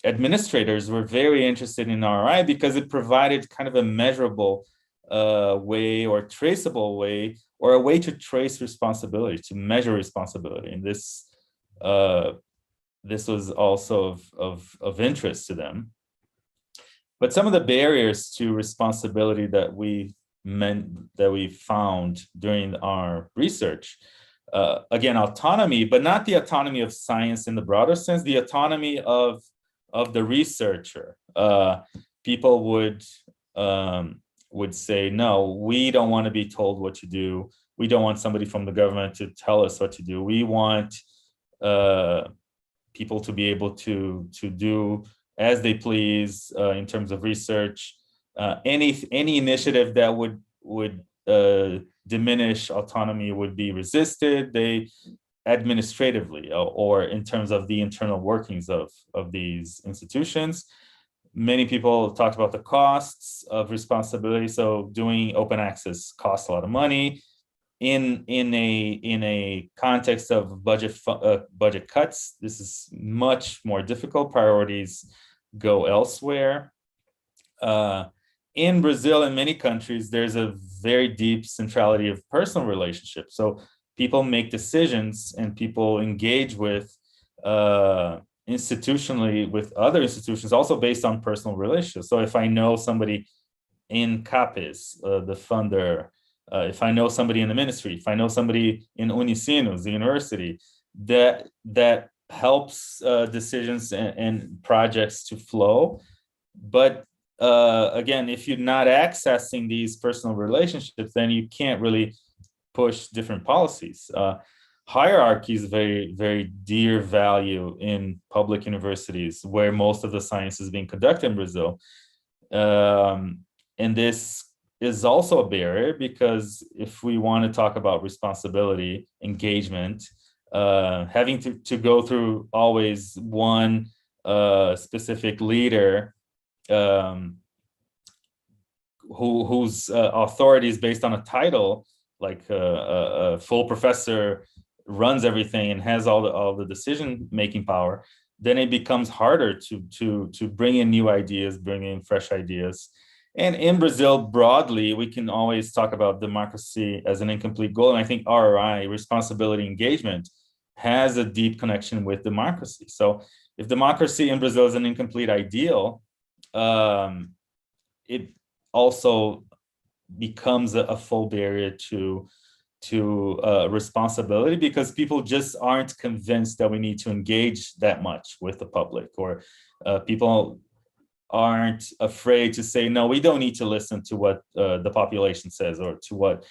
administrators were very interested in RRI because it provided kind of a measurable way or traceable way, or a way to trace responsibility, to measure responsibility. And this was also of interest to them. But some of the barriers to responsibility that we found during our research, again, autonomy, but not the autonomy of science in the broader sense, the autonomy of the researcher. People would would say, no, we don't want to be told what to do. We don't want somebody from the government to tell us what to do. We want people to be able to do as they please in terms of research. Any initiative that would diminish autonomy would be resisted. They administratively or in terms of the internal workings of these institutions. Many people talked about the costs of responsibility. So doing open access costs a lot of money. In a context of budget cuts, this is much more difficult. Priorities go elsewhere. In Brazil and many countries, there's a very deep centrality of personal relationships. So people make decisions and people engage with institutionally with other institutions, also based on personal relationships. So if I know somebody in CAPES, the funder, if I know somebody in the ministry, if I know somebody in Unisinos, the university, that helps decisions and projects to flow. But again, if you're not accessing these personal relationships, then you can't really push different policies. Hierarchy is very, very dear value in public universities where most of the science is being conducted in Brazil. And this is also a barrier because if we want to talk about responsibility, engagement, having to go through always one specific leader whose authority is based on a title, like a full professor runs everything and has all the decision-making power, then it becomes harder to bring in new ideas, bring in fresh ideas. And in Brazil, broadly, we can always talk about democracy as an incomplete goal. And I think RRI, responsibility engagement, has a deep connection with democracy. So if democracy in Brazil is an incomplete ideal, it also becomes a full barrier to responsibility because people just aren't convinced that we need to engage that much with the public, or people aren't afraid to say, no, we don't need to listen to what the population says or to what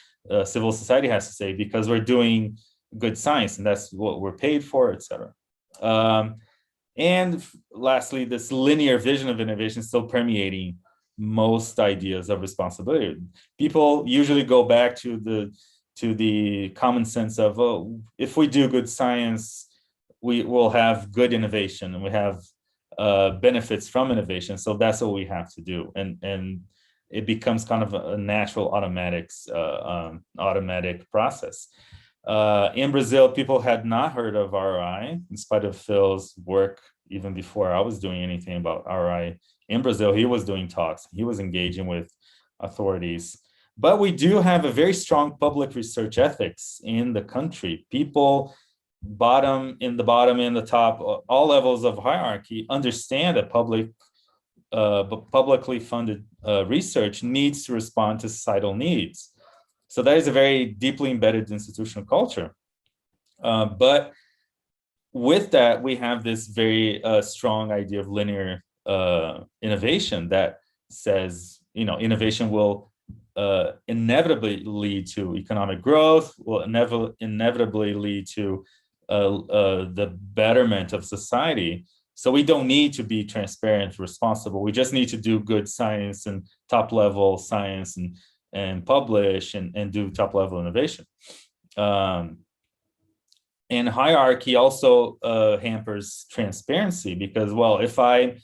civil society has to say because we're doing good science and that's what we're paid for, etc. And lastly, this linear vision of innovation is still permeating most ideas of responsibility. People usually go back to the common sense of, oh, if we do good science, we will have good innovation and we have benefits from innovation. So that's what we have to do. And it becomes kind of a natural automatic process. In Brazil, people had not heard of RI, in spite of Phil's work, even before I was doing anything about RI. In Brazil, he was doing talks, he was engaging with authorities. But we do have a very strong public research ethics in the country. People in the top, all levels of hierarchy understand that publicly funded research needs to respond to societal needs. So that is a very deeply embedded institutional culture. But with that, we have this very strong idea of linear innovation that says, innovation will inevitably lead to economic growth, will inevitably lead to the betterment of society. So we don't need to be transparent, responsible. We just need to do good science and top level science and publish and do top level innovation. And hierarchy also hampers transparency because, well, if I'm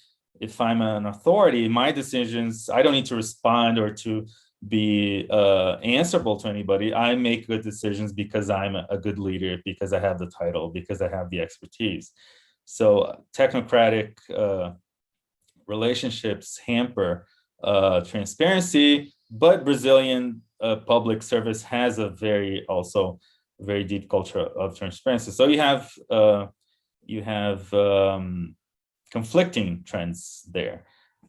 an authority, my decisions, I don't need to respond or to be answerable to anybody. I make good decisions because I'm a good leader, because I have the title, because I have the expertise. So technocratic relationships hamper transparency, but Brazilian public service has a very deep culture of transparency. So you have conflicting trends there.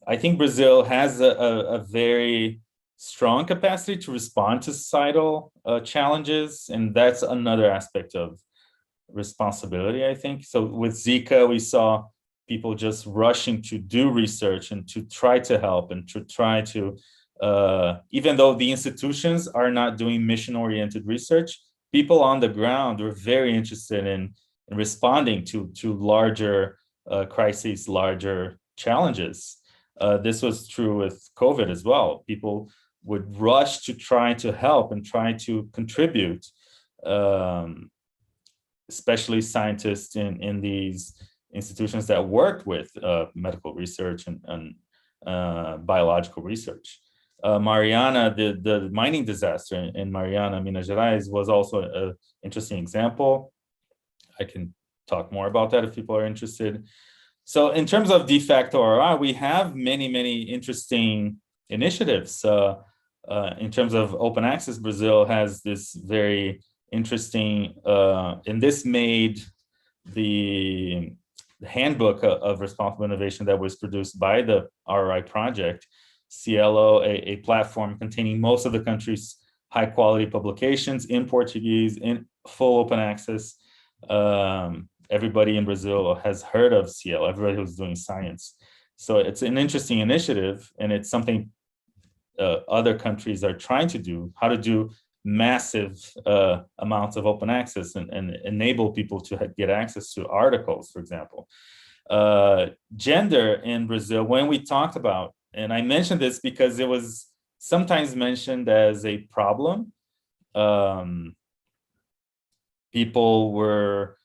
I think Brazil has a very strong capacity to respond to societal challenges, and that's another aspect of responsibility, I think. So with Zika, we saw people just rushing to do research and to try to help and to try to even though the institutions are not doing mission-oriented research, people on the ground were very interested in responding to larger crises, larger challenges. This was true with COVID as well. People would rush to try to help and try to contribute, especially scientists in these institutions that worked with medical research and biological research. Mariana, the mining disaster in Mariana, Minas Gerais, was also an interesting example. I can talk more about that if people are interested. So in terms of de facto ROI, we have many interesting initiatives. In terms of open access, Brazil has this very interesting, and this made the handbook of responsible innovation that was produced by the ROI project, Cielo, a platform containing most of the country's high quality publications in Portuguese, in full open access. Everybody in Brazil has heard of Cielo, everybody who's doing science. So it's an interesting initiative, and it's something other countries are trying to do, how to do massive amounts of open access and enable people to get access to articles, for example. Gender in Brazil, when we talked about, and I mentioned this because it was sometimes mentioned as a problem. People were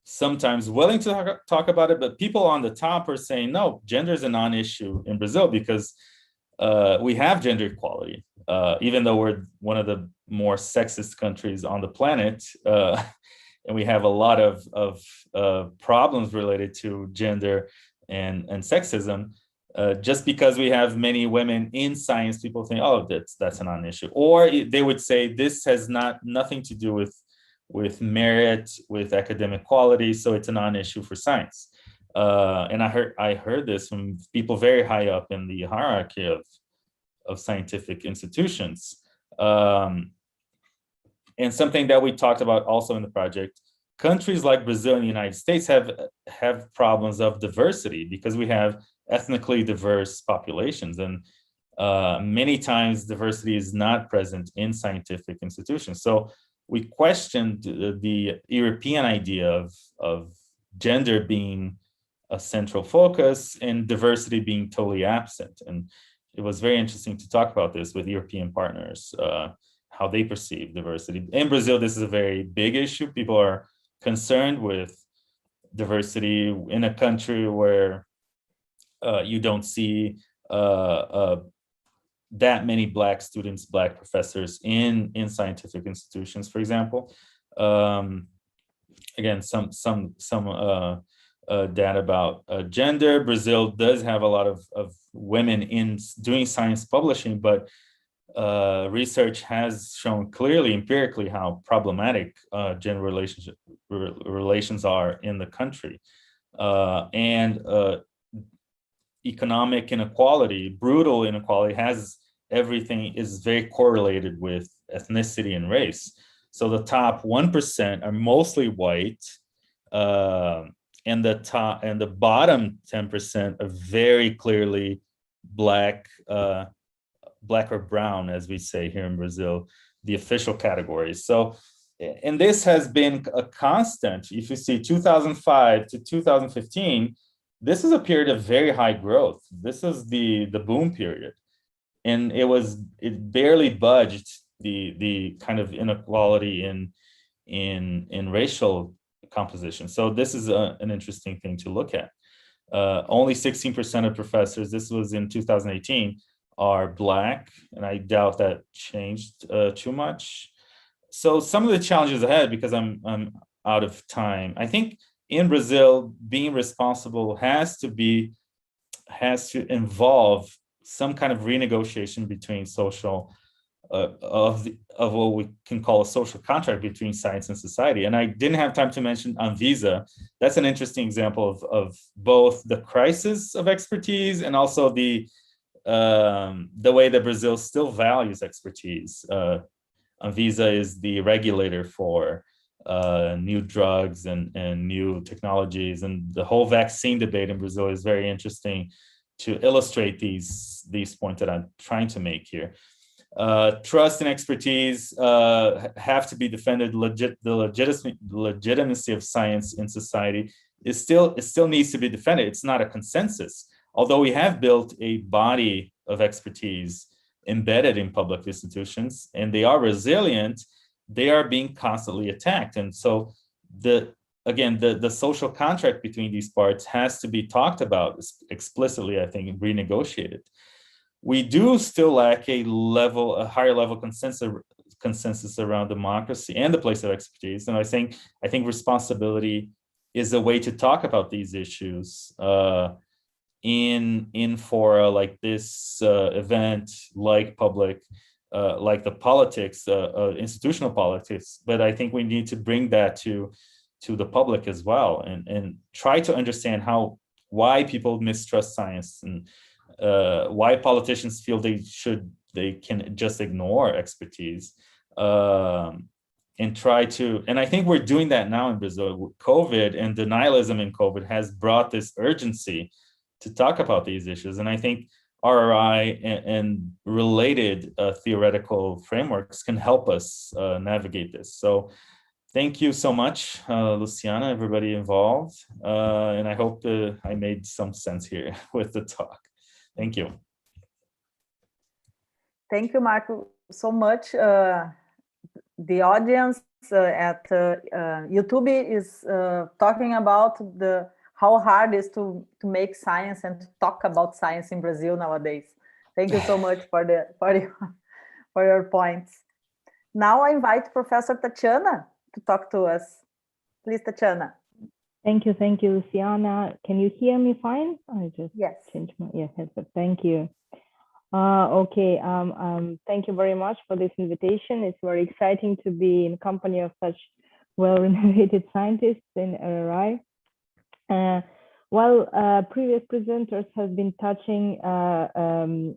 sometimes willing to talk about it, but people on the top are saying, no, gender is a non-issue in Brazil because we have gender equality, even though we're one of the more sexist countries on the planet, and we have a lot of problems related to gender and sexism. Just because we have many women in science, people think, oh, that's a non-issue. Or they would say this has nothing to do with merit, with academic quality, so it's a non-issue for science. And I heard this from people very high up in the hierarchy of scientific institutions. And something that we talked about also in the project, countries like Brazil and the United States have problems of diversity because we have ethnically diverse populations, and many times diversity is not present in scientific institutions. So we questioned the European idea of gender being a central focus and diversity being totally absent. And it was very interesting to talk about this with European partners, how they perceive diversity. In Brazil, this is a very big issue. People are concerned with diversity in a country where you don't see that many Black students, Black professors in scientific institutions, for example. Again, some data about gender. Brazil does have a lot of women in doing science publishing, but research has shown clearly, empirically, how problematic gender relations are in the country. And economic inequality, brutal inequality, everything is very correlated with ethnicity and race. So the top 1% are mostly white, and the bottom 10% are very clearly Black or brown, as we say here in Brazil, the official categories. So, and this has been a constant. If you see 2005 to 2015, this is a period of very high growth. This is the boom period. And it barely budged the kind of inequality in racial composition. So this is an interesting thing to look at. Only 16% of professors, this was in 2018, are Black, and I doubt that changed too much. So some of the challenges ahead, because I'm out of time, I think in Brazil, being responsible has to involve some kind of renegotiation between social of what we can call a social contract between science and society. And I didn't have time to mention Anvisa. That's an interesting example of both the crisis of expertise and also the way that Brazil still values expertise. Anvisa is the regulator for new drugs and new technologies, and the whole vaccine debate in Brazil is very interesting illustrate these points that I'm trying to make here. Trust and expertise have to be defended. The legitimacy of science in society it still needs to be defended. It's not a consensus. Although we have built a body of expertise embedded in public institutions, and they are resilient, they are being constantly attacked. And so the social contract between these parts has to be talked about explicitly, I think, and renegotiated. We do still lack a higher level consensus around democracy and the place of expertise. And I think responsibility is a way to talk about these issues in fora like this event, like public, like the politics, institutional politics. But I think we need to bring that to the public as well, and try to understand why people mistrust science, and why politicians feel they can just ignore expertise, and try to, and I think we're doing that now in Brazil. COVID and denialism in COVID has brought this urgency to talk about these issues. And I think RRI and related theoretical frameworks can help us navigate this. So thank you so much, Luciana, everybody involved. And I hope I made some sense here with the talk. Thank you. Thank you, Marko, so much. The audience at YouTube is talking about how hard it is to make science and to talk about science in Brazil nowadays. Thank you so much for your points. Now I invite Professor Tatiana to talk to us. Please, Tatiana. Thank you, Luciana. Can you hear me fine? I just changed my headset. Thank you. Okay. Thank you very much for this invitation. It's very exciting to be in company of such well-renowned scientists in RRI. Previous presenters have been touching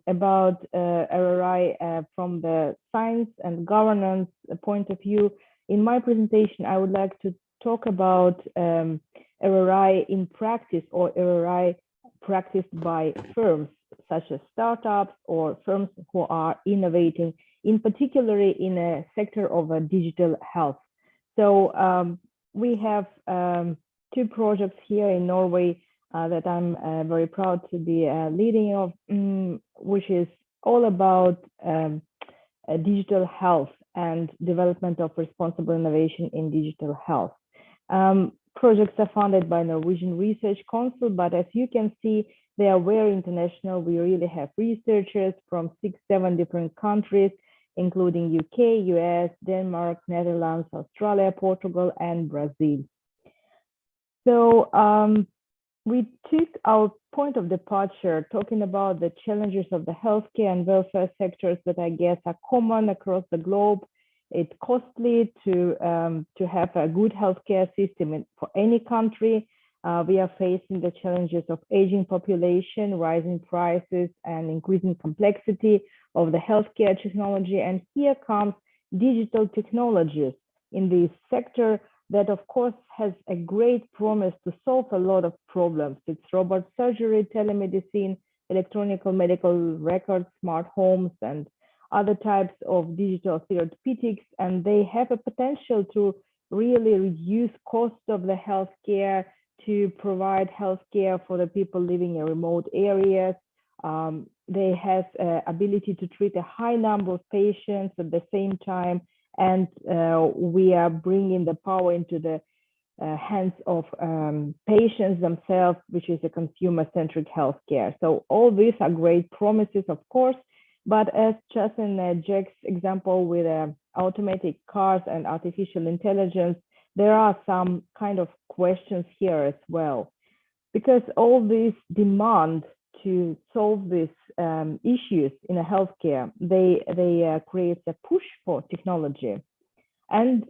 about RRI from the science and governance point of view. In my presentation, I would like to talk about RRI in practice, or RRI practiced by firms such as startups or firms who are innovating, in particularly in a sector of digital health. So we have two projects here in Norway that I'm very proud to be leading of, which is all about digital health and development of responsible innovation in digital health. Projects are funded by Norwegian Research Council, but as you can see, they are very international. We really have researchers from 6-7 different countries, including UK, US, Denmark, Netherlands, Australia, Portugal, and Brazil. So we took our point of departure talking about the challenges of the healthcare and welfare sectors that I guess are common across the globe. It's costly to have a good healthcare system for any country. We are facing the challenges of aging population, rising prices, and increasing complexity of the healthcare technology. And here comes digital technologies in this sector that, of course, has a great promise to solve a lot of problems. It's robot surgery, telemedicine, electronic medical records, smart homes, and other types of digital therapeutics. And they have a potential to really reduce cost of the healthcare, to provide healthcare for the people living in remote areas. They have ability to treat a high number of patients at the same time. And we are bringing the power into the hands of patients themselves, which is a consumer-centric healthcare. So all these are great promises, of course, but as just in Jack's example with automatic cars and artificial intelligence, there are some kind of questions here as well, because all this demand to solve these issues in a healthcare, they create a push for technology, and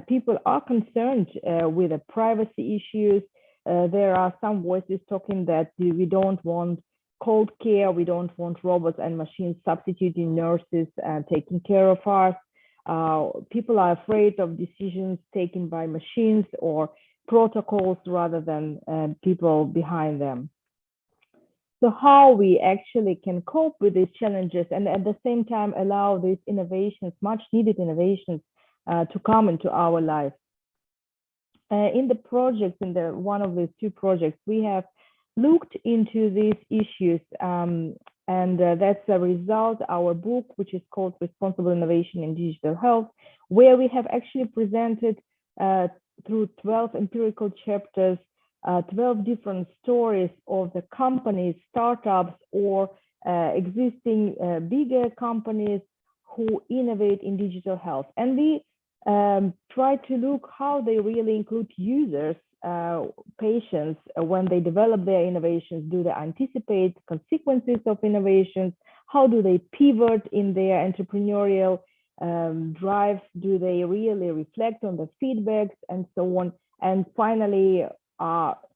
people are concerned with the privacy issues. There are some voices talking that we don't want cold care, we don't want robots and machines substituting nurses and taking care of us. People are afraid of decisions taken by machines or protocols rather than people behind them. So how we actually can cope with these challenges and at the same time allow these innovations, much needed innovations, to come into our life. In the projects, in one of these two projects, we have looked into these issues, and that's a result, our book, which is called Responsible Innovation in Digital Health, where we have actually presented through 12 empirical chapters, 12 different stories of the companies, startups, or existing bigger companies who innovate in digital health. And we try to look how they really include users, patients, when they develop their innovations. Do they anticipate consequences of innovations? How do they pivot in their entrepreneurial drives? Do they really reflect on the feedbacks and so on? And finally,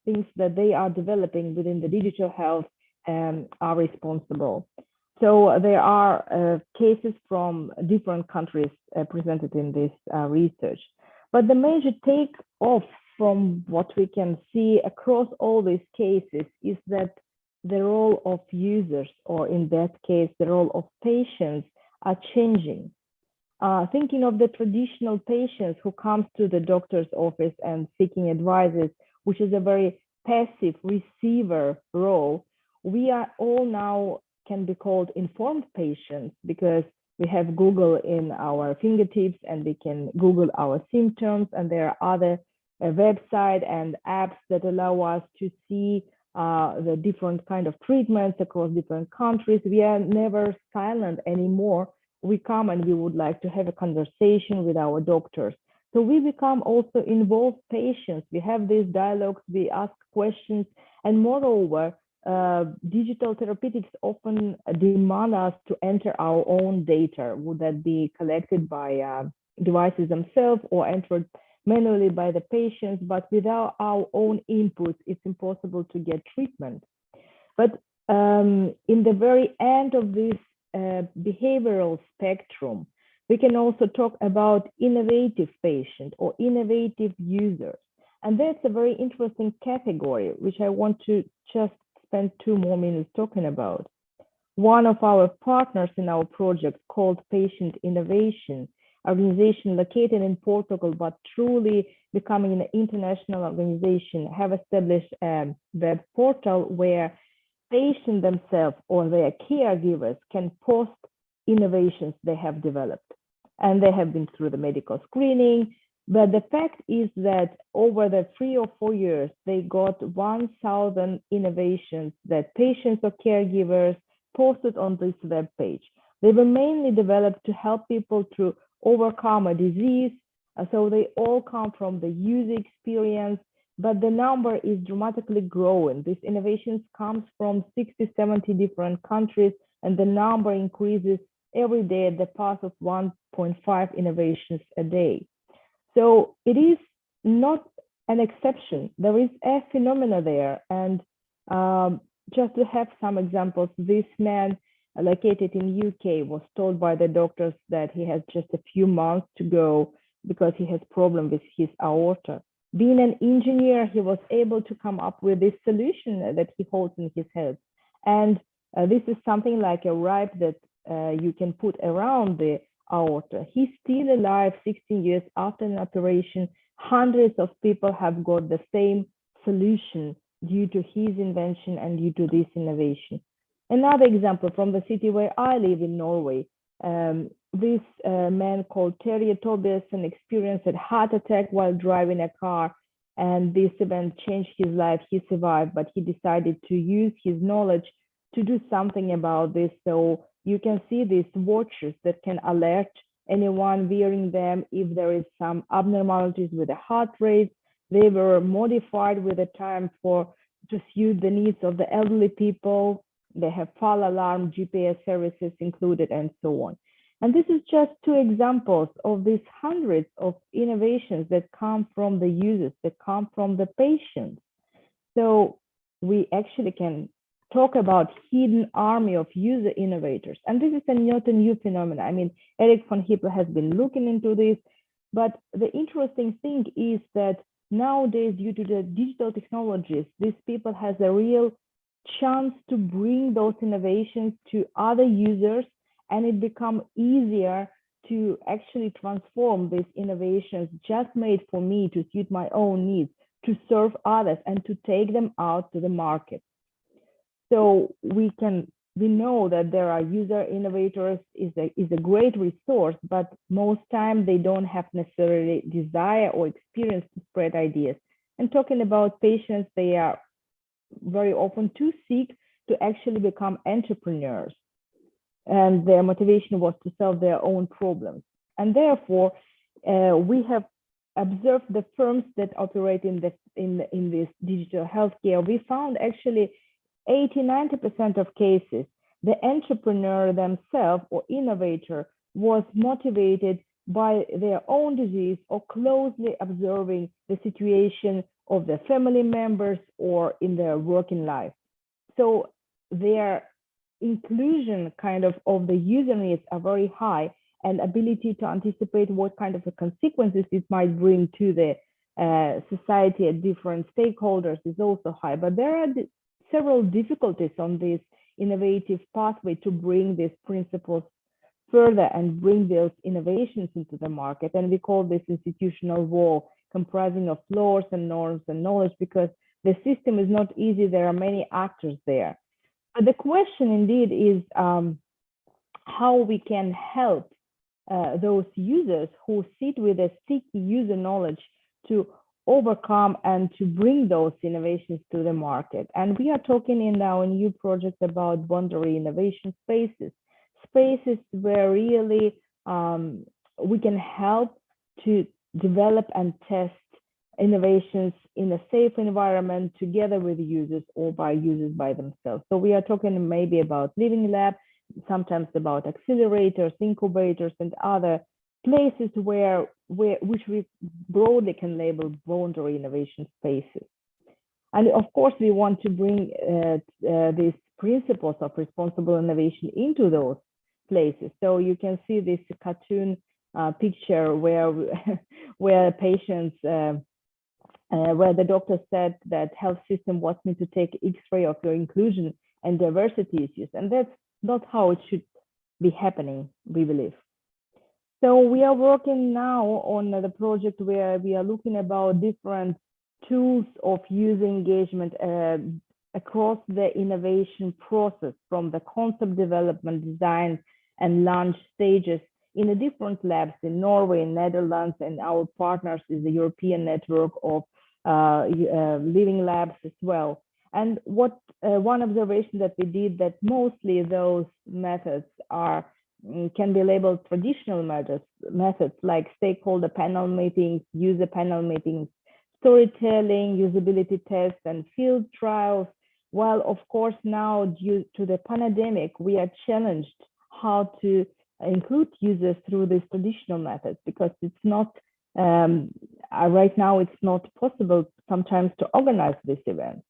things that they are developing within the digital health are responsible. So there are cases from different countries presented in this research. But the major take-off from what we can see across all these cases is that the role of users, or in that case, the role of patients, are changing. Thinking of the traditional patients who comes to the doctor's office and seeking advices, which is a very passive receiver role, we are all now can be called informed patients because we have Google in our fingertips and we can Google our symptoms, and there are other websites and apps that allow us to see the different kind of treatments across different countries. We are never silent anymore. We come and we would like to have a conversation with our doctors. So we become also involved patients. We have these dialogues, we ask questions, and moreover, digital therapeutics often demand us to enter our own data. Would that be collected by devices themselves or entered manually by the patients? But without our own input, it's impossible to get treatment. But in the very end of this behavioral spectrum, we can also talk about innovative patient or innovative users. And that's a very interesting category, which I want to just spend 2 more minutes talking about. One of our partners in our project, called Patient Innovation, organization located in Portugal, but truly becoming an international organization, have established a web portal where patients themselves or their caregivers can post innovations they have developed. And they have been through the medical screening. But the fact is that over the 3 or 4 years, they got 1,000 innovations that patients or caregivers posted on this web page. They were mainly developed to help people to overcome a disease. So they all come from the user experience, but the number is dramatically growing. These innovations comes from 60, 70 different countries, and the number increases every day at the pace of 1.5 innovations a day. So it is not an exception. There is a phenomena there. And just to have some examples, this man located in UK was told by the doctors that he has just a few months to go because he has problem with his aorta. Being an engineer, he was able to come up with this solution that he holds in his head. And this is something like a wrap that you can put around the aorta. He's still alive 16 years after an operation. Hundreds of people have got the same solution due to his invention and due to this innovation. Another example from the city where I live in Norway, this man called Terje Tobiasen experienced a heart attack while driving a car, and this event changed his life. He survived, but he decided to use his knowledge to do something about this. So you can see these watches that can alert anyone wearing them if there is some abnormalities with the heart rate. They were modified with the time to suit the needs of the elderly people. They have fall alarm, GPS services included, and so on. And this is just 2 examples of these hundreds of innovations that come from the users, that come from the patients. So we actually can talk about hidden army of user innovators. And this is not a new phenomenon. I mean, Eric von Hippel has been looking into this, but the interesting thing is that nowadays, due to the digital technologies, these people has a real chance to bring those innovations to other users, and it becomes easier to actually transform these innovations just made for me to suit my own needs, to serve others and to take them out to the market. So we know that there are user innovators is a great resource, but most time they don't have necessarily desire or experience to spread ideas. And talking about patients, they are very often too sick to actually become entrepreneurs. And their motivation was to solve their own problems. And therefore, we have observed the firms that operate in this digital healthcare. We found actually 80–90% of cases, the entrepreneur themselves or innovator was motivated by their own disease or closely observing the situation of their family members or in their working life. So their inclusion kind of the user needs are very high, and ability to anticipate what kind of consequences it might bring to the society at different stakeholders is also high. But there are several difficulties on this innovative pathway to bring these principles further and bring those innovations into the market. And we call this institutional wall, comprising of laws and norms and knowledge, because the system is not easy. There are many actors there. But the question indeed is how we can help those users who sit with a sticky user knowledge to overcome and to bring those innovations to the market. And we are talking in our new project about boundary innovation spaces, spaces where really we can help to develop and test innovations in a safe environment together with users or by users by themselves. So we are talking maybe about living lab, sometimes about accelerators, incubators, and other places which we broadly can label boundary innovation spaces. And of course, we want to bring these principles of responsible innovation into those places. So you can see this cartoon picture where patients, where the doctor said that health system wants me to take X-ray of your inclusion and diversity issues. And that's not how it should be happening, we believe. So we are working now on the project where we are looking about different tools of user engagement across the innovation process, from the concept development, design, and launch stages in the different labs in Norway, Netherlands, and our partners is the European network of living labs as well. And what one observation that we did, that mostly those methods can be labeled traditional methods like stakeholder panel meetings, user panel meetings, storytelling, usability tests, and field trials. While of course now, due to the pandemic, we are challenged how to include users through these traditional methods, because it's not right now it's not possible sometimes to organize this event.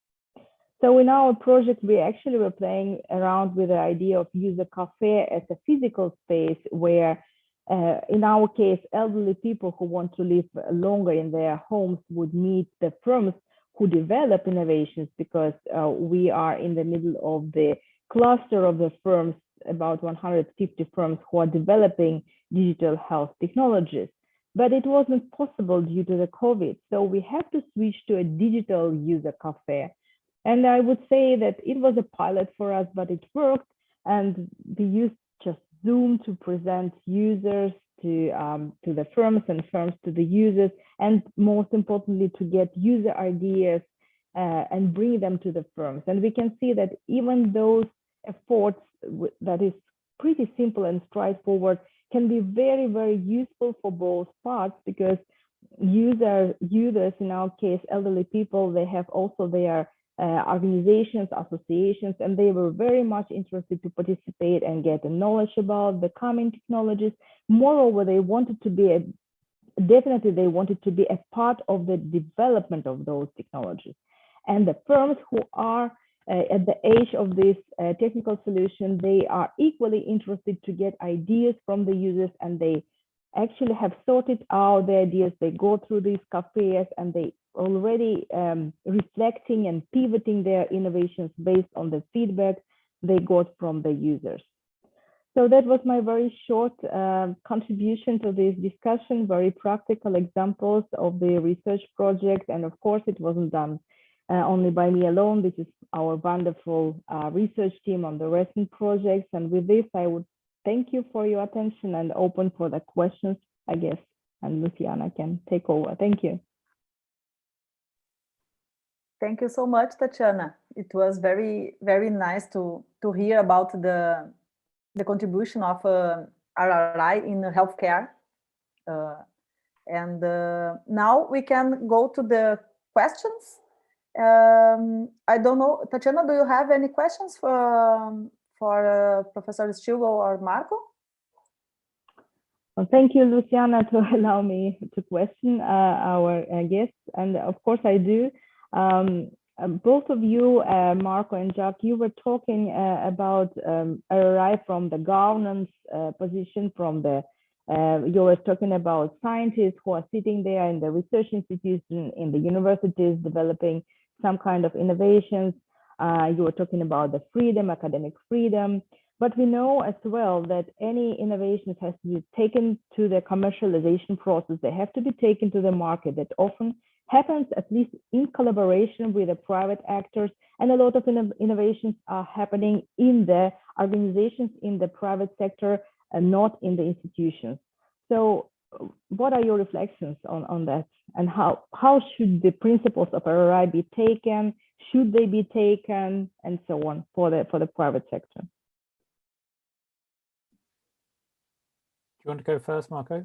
So in our project, we actually were playing around with the idea of user cafe as a physical space where, in our case, elderly people who want to live longer in their homes would meet the firms who develop innovations, because we are in the middle of the cluster of the firms, about 150 firms who are developing digital health technologies. But it wasn't possible due to the COVID. So we had to switch to a digital user cafe. And I would say that it was a pilot for us, but it worked. And we used just Zoom to present users to the firms and firms to the users, and most importantly, to get user ideas and bring them to the firms. And we can see that even those efforts that is pretty simple and straightforward can be very, very useful for both parts, because users, in our case, elderly people, they have also their organizations, associations, and they were very much interested to participate and get knowledge about the coming technologies. Moreover, they wanted to be they wanted to be a part of the development of those technologies. And the firms who are at the age of this technical solution, they are equally interested to get ideas from the users, and they actually have sorted out the ideas. They go through these cafes and they already reflecting and pivoting their innovations based on the feedback they got from the users. So that was my very short contribution to this discussion, very practical examples of the research project. And of course, it wasn't done only by me alone. This is our wonderful research team on the recent projects. And with this, I would thank you for your attention and open for the questions, I guess. And Luciana can take over. Thank you. Thank you so much, Tatiana. It was very, very nice to hear about the contribution of RRI in healthcare. Now we can go to the questions. I don't know, Tatiana, do you have any questions for Professor Stilgoe or Marko? Well, thank you, Luciana, to allow me to question our guests. And of course I do. Both of you, Marko and Jack, you were talking about RRI from the governance position, from the, you were talking about scientists who are sitting there in the research institution, in the universities, developing some kind of innovations. You were talking about the freedom, academic freedom, but we know as well that any innovations has to be taken to the commercialization process. They have to be taken to the market. That often happens at least in collaboration with the private actors, and a lot of innovations are happening in the organizations in the private sector and not in the institutions. So what are your reflections on that, and how should the principles of RRI be taken, should they be taken, and so on for the private sector? Do you want to go first, Marko?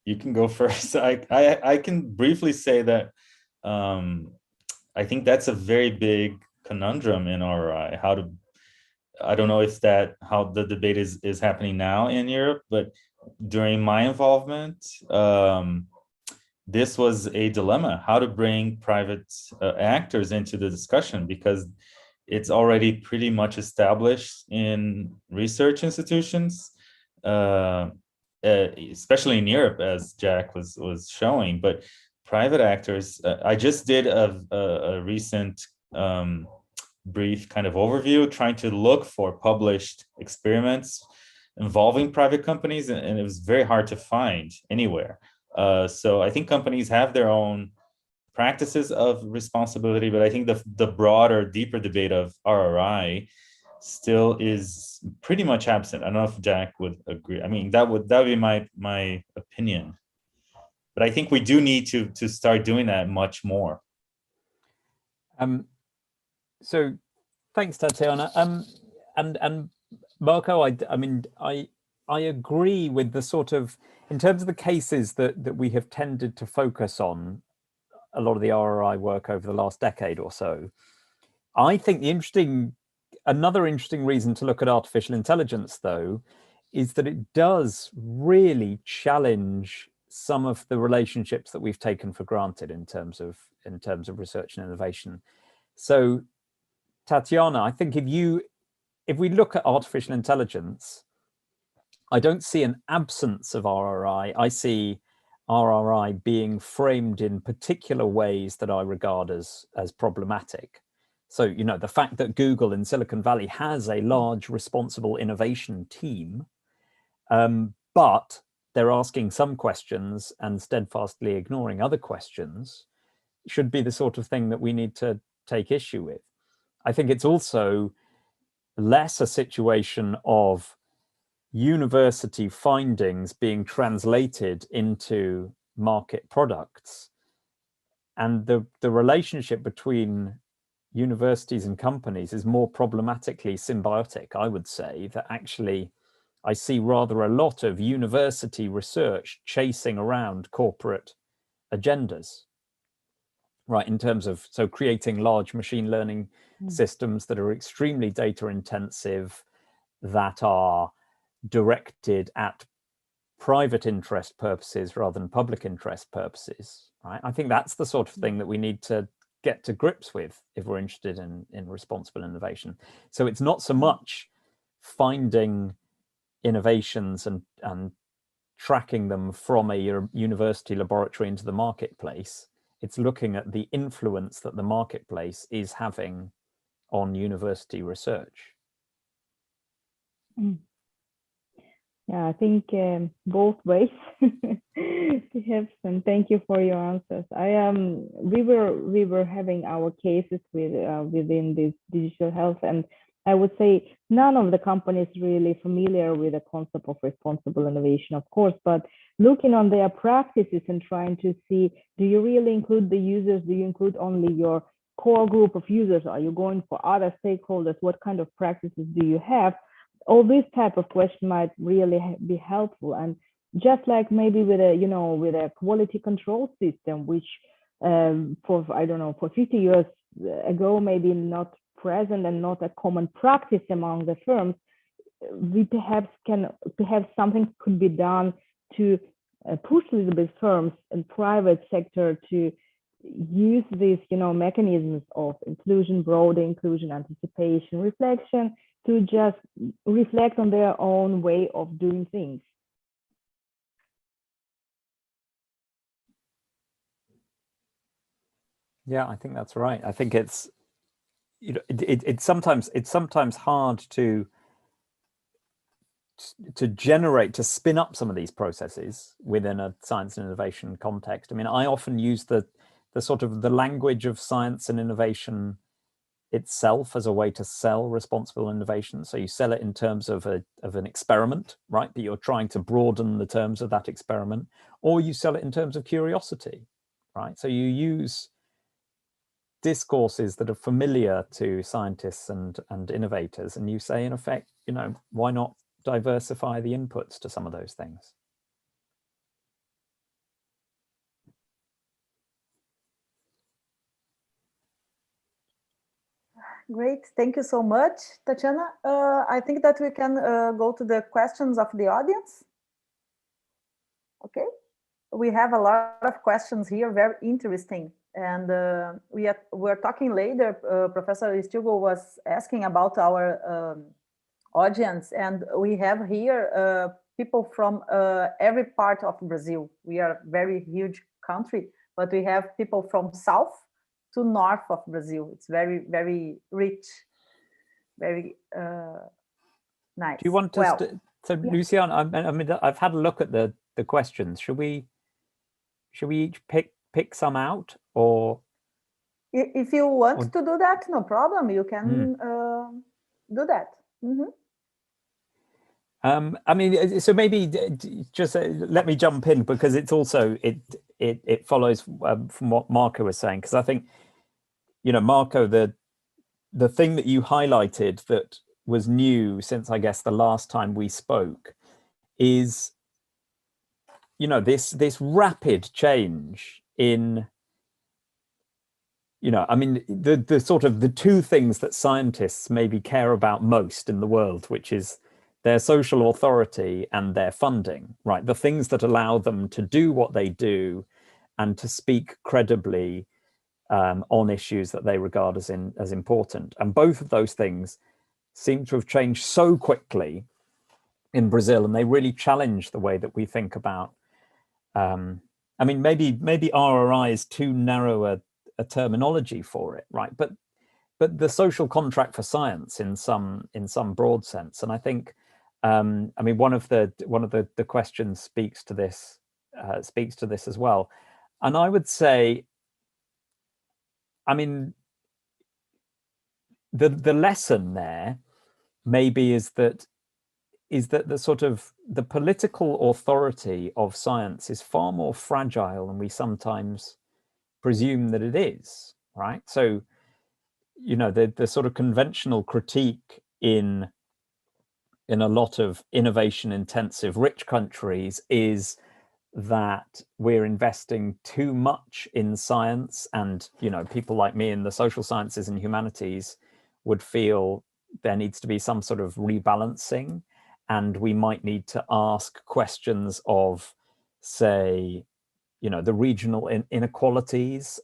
You can go first. I can briefly say that I think that's a very big conundrum in RRI. I don't know if how the debate is happening now in Europe, but during my involvement, this was a dilemma: how to bring private actors into the discussion, because it's already pretty much established in research institutions, especially in Europe, as Jack was showing. But private actors, I just did a recent brief kind of overview, trying to look for published experiments involving private companies, and it was very hard to find anywhere. So I think companies have their own practices of responsibility, but I think the broader, deeper debate of RRI still is pretty much absent. I don't know if Jack would agree. I mean, that would be my opinion, but I think we do need to start doing that much more. So thanks, Tatiana. And Marko, I mean, I agree with the sort of, in terms of the cases that we have tended to focus on a lot of the RRI work over the last decade or so. I think another interesting reason to look at artificial intelligence, though, is that it does really challenge some of the relationships that we've taken for granted in terms of research and innovation. So, Tatiana, I think if we look at artificial intelligence, I don't see an absence of RRI. I see RRI being framed in particular ways that I regard as problematic. So, you know, the fact that Google in Silicon Valley has a large responsible innovation team, but they're asking some questions and steadfastly ignoring other questions, should be the sort of thing that we need to take issue with. I think it's also less a situation of university findings being translated into market products, and the relationship between universities and companies is more problematically symbiotic. I would say that actually I see rather a lot of university research chasing around corporate agendas, right, in terms of creating large machine learning systems that are extremely data intensive, that are directed at private interest purposes rather than public interest purposes, right? I think that's the sort of thing that we need to get to grips with if we're interested in responsible innovation. So it's not so much finding innovations and tracking them from a university laboratory into the marketplace. It's looking at the influence that the marketplace is having on university research. Yeah, I think both ways perhaps, and thank you for your answers. We were having our cases within this digital health, and I would say none of the companies really familiar with the concept of responsible innovation, of course, but looking on their practices and trying to see, do you really include the users? Do you include only your core group of users? Are you going for other stakeholders? What kind of practices do you have? All this type of question might really be helpful. And just like maybe with a quality control system, which for 50 years ago, maybe not present and not a common practice among the firms, we perhaps something could be done to push a little bit firms and private sector to use these mechanisms of inclusion, broader inclusion, anticipation, reflection, to just reflect on their own way of doing things. Yeah, I think that's right. I think it's it's sometimes hard to spin up some of these processes within a science and innovation context. I mean, I often use the sort of the language of science and innovation itself as a way to sell responsible innovation. So you sell it in terms of an experiment, right? But you're trying to broaden the terms of that experiment, or you sell it in terms of curiosity, right? So you use discourses that are familiar to scientists and innovators, and you say, in effect, why not diversify the inputs to some of those things? Great, thank you so much, Tatiana. I think that we can go to the questions of the audience. Okay, we have a lot of questions here, very interesting. And we're talking later, Professor Stilgoe was asking about our audience, and we have here people from every part of Brazil. We are a very huge country, but we have people from south to north of Brazil. It's very, very rich, very nice. Do you want us to? So, yeah. Luciana, I mean, I've had a look at the questions. Should we each pick some out, or? If you want to do that, no problem. You can do that. Mm-hmm. I mean, so maybe just let me jump in, because it's also it follows from what Marko was saying, because I think, Marko, the thing that you highlighted that was new since, I guess, the last time we spoke is, this rapid change in, I mean, the sort of the two things that scientists maybe care about most in the world, which is their social authority and their funding, right? The things that allow them to do what they do and to speak credibly on issues that they regard as important. And both of those things seem to have changed so quickly in Brazil, and they really challenge the way that we think about. I mean, maybe RRI is too narrow a terminology for it, right? But the social contract for science in some broad sense. And I think, I mean, one of the questions speaks to this as well. And I would say, I mean, the lesson there maybe is that the sort of the political authority of science is far more fragile than we sometimes presume that it is, right? So, the sort of conventional critique in a lot of innovation intensive rich countries is that we're investing too much in science, and people like me in the social sciences and humanities would feel there needs to be some sort of rebalancing, and we might need to ask questions of, say, the regional inequalities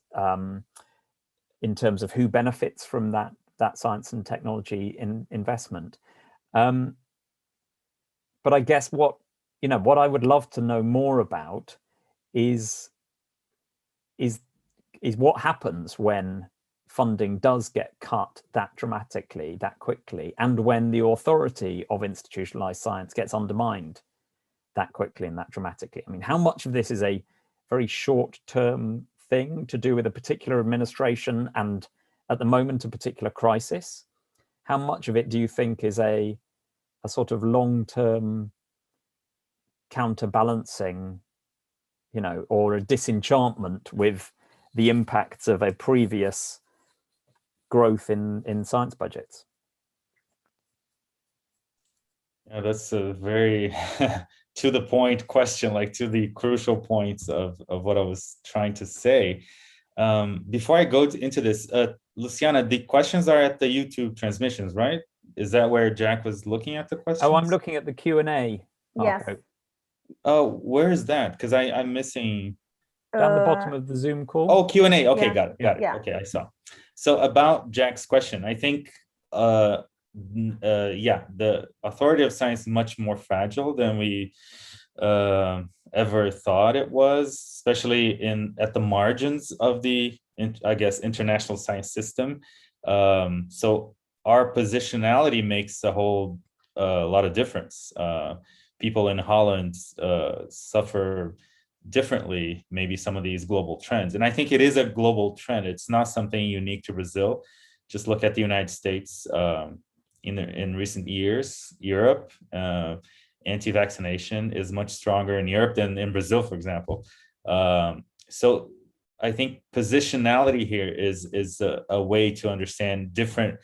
in terms of who benefits from that science and technology investment. But I guess what what I would love to know more about is what happens when funding does get cut that dramatically, that quickly, and when the authority of institutionalized science gets undermined that quickly and that dramatically. I mean, how much of this is a very short-term thing to do with a particular administration and at the moment a particular crisis? How much of it do you think is a sort of long-term counterbalancing, or a disenchantment with the impacts of a previous growth in science budgets? Yeah, that's a very to the point question, like to the crucial points of what I was trying to say. Before I go into this, Luciana, the questions are at the YouTube transmissions, right? Is that where Jack was looking at the questions? Oh, I'm looking at the Q&A. Yes. Oh, where is that? Because I'm missing. Down the bottom of the Zoom call. Oh, Q&A. Okay, yeah. got it. Yeah. Okay, I saw. So about Jack's question, I think, the authority of science is much more fragile than we ever thought it was, especially at the margins of the, I guess, international science system. So our positionality makes a whole lot of difference. People in Holland suffer differently, maybe some of these global trends. And I think it is a global trend. It's not something unique to Brazil. Just look at the United States in recent years. Europe, anti-vaccination is much stronger in Europe than in Brazil, for example. So I think positionality here is a way to understand different,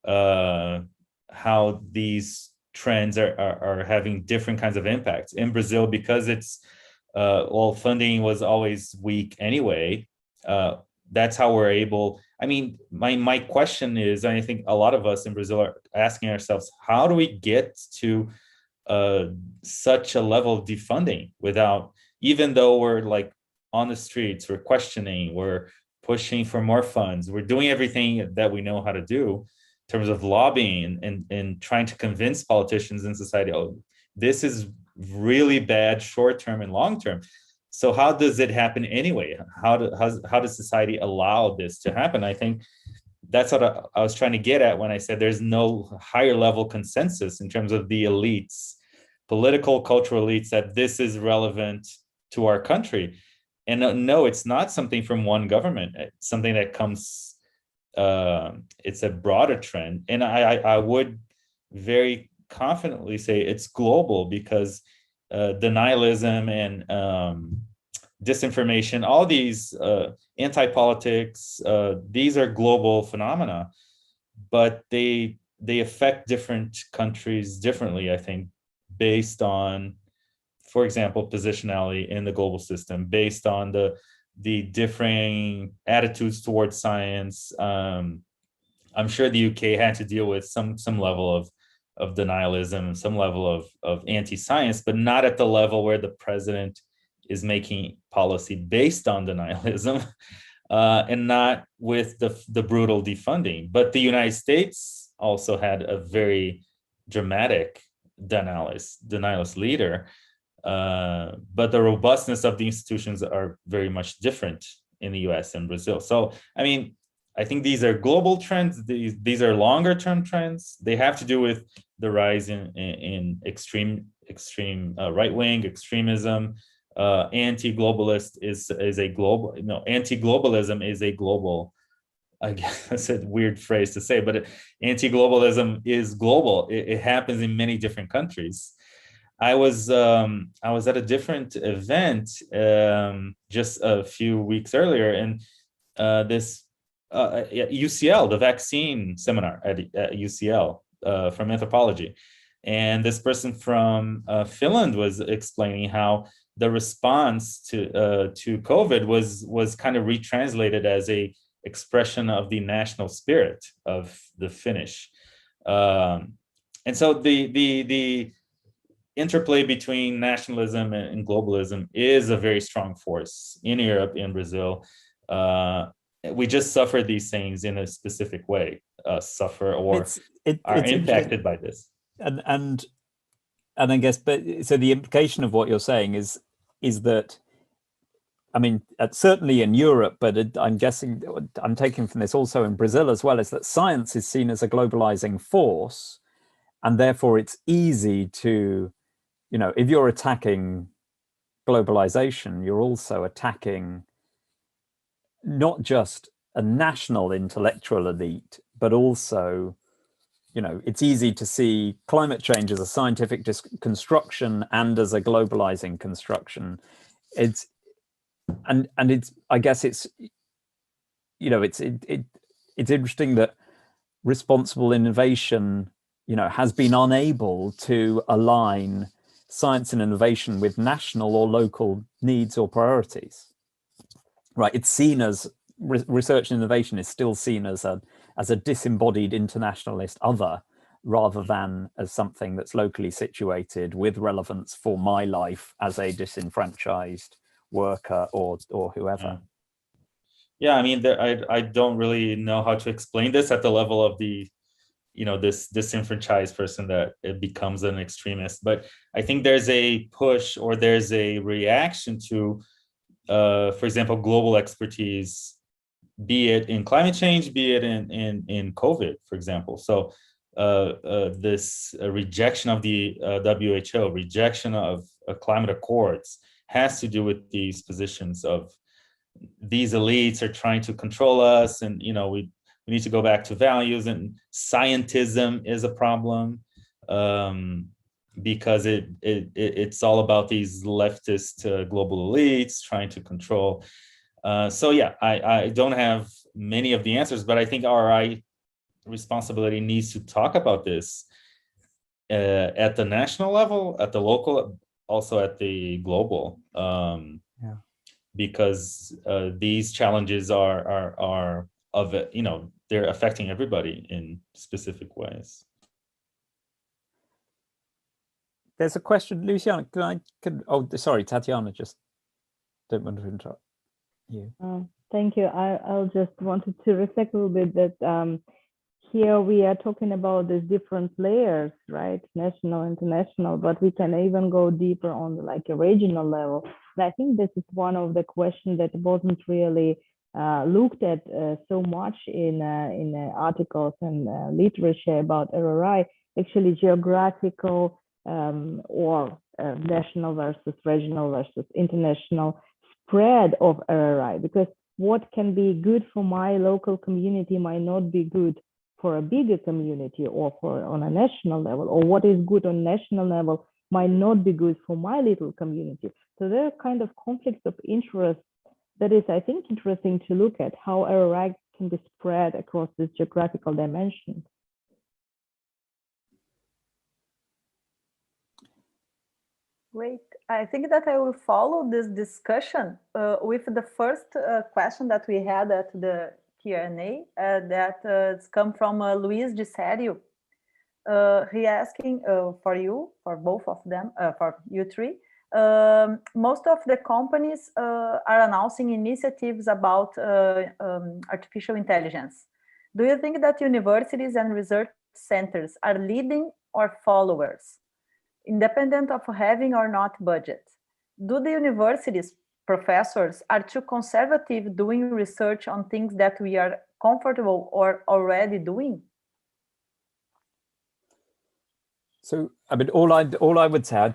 how these trends are having different kinds of impacts. In Brazil, because it's, funding was always weak anyway, that's how we're able. I mean, my question is, and I think a lot of us in Brazil are asking ourselves, how do we get to such a level of defunding without, even though we're like on the streets, we're questioning, we're pushing for more funds, we're doing everything that we know how to do in terms of lobbying and trying to convince politicians in society, oh, this is really bad short-term and long-term. So how does it happen anyway? How does society allow this to happen? I think that's what I was trying to get at when I said there's no higher level consensus in terms of the elites, political, cultural elites, that this is relevant to our country. And no, it's not something from one government. It's something that comes, it's a broader trend. And I would very confidently say it's global, because denialism and disinformation, all these anti-politics, these are global phenomena, but they affect different countries differently, I think, based on, for example, positionality in the global system, based on the differing attitudes towards science. I'm sure the UK had to deal with some level of denialism, some level of anti-science, but not at the level where the president is making policy based on denialism, and not with the brutal defunding. But the United States also had a very dramatic denialist leader, but the robustness of the institutions are very much different in the US and Brazil. So, I mean, I think these are global trends. These are longer term trends. They have to do with the rise in extreme right-wing extremism. Anti-globalist is a global, anti-globalism is a global, I guess that's a weird phrase to say, but anti-globalism is global. It happens in many different countries. I was at a different event just a few weeks earlier, and this UCL, the vaccine seminar at UCL from anthropology, and this person from Finland was explaining how the response to COVID was kind of retranslated as a expression of the national spirit of the Finnish, and so the interplay between nationalism and globalism is a very strong force in Europe, in Brazil. We just suffer these things in a specific way, are impacted by this. And And I guess, but so the implication of what you're saying is that, I mean, certainly in Europe, but I'm guessing, I'm taking from this also in Brazil as well, is that science is seen as a globalizing force, and therefore it's easy to, you know, if you're attacking globalization, you're also attacking not just a national intellectual elite, but also, you know, it's easy to see climate change as a scientific construction and as a globalizing construction. It's I guess it's, you know, it's interesting that responsible innovation, you know, has been unable to align science and innovation with national or local needs or priorities. Right? It's seen as research and innovation is still seen as a disembodied internationalist other, rather than as something that's locally situated with relevance for my life as a disenfranchised worker or whoever. Yeah, I mean, I don't really know how to explain this at the level of the, you know, this disenfranchised person that it becomes an extremist. But I think there's a push, or there's a reaction to, for example, global expertise, be it in climate change, be it in COVID, for example. So this rejection of the WHO, rejection of climate accords, has to do with these positions of these elites are trying to control us, and, you know, we need to go back to values, and scientism is a problem because it's all about these leftist global elites trying to control. So yeah, I don't have many of the answers, but I think RI responsibility needs to talk about this at the national level, at the local, also at the global. Because these challenges are of, you know, they're affecting everybody in specific ways. There's a question, Luciana. Oh, sorry, Tatiana. Just don't want to interrupt you. Thank you. I'll just wanted to reflect a little bit that here we are talking about these different layers, right? National, international, but we can even go deeper on like a regional level. And I think this is one of the questions that wasn't really looked at so much in articles and literature about RRI, actually geographical or national versus regional versus international spread of RRI, because what can be good for my local community might not be good for a bigger community or for on a national level, or what is good on national level might not be good for my little community. So there are kind of conflicts of interest that is, I think, interesting to look at how RRI can be spread across this geographical dimension. Great. I think that I will follow this discussion with the first question that we had at the Q&A that it's come from Luis de Serio. He asking for you, for both of them, for you three. Most of the companies are announcing initiatives about artificial intelligence. Do you think that universities and research centers are leading or followers, independent of having or not budget? Do the universities, professors are too conservative doing research on things that we are comfortable or already doing? So, I mean, all I would say,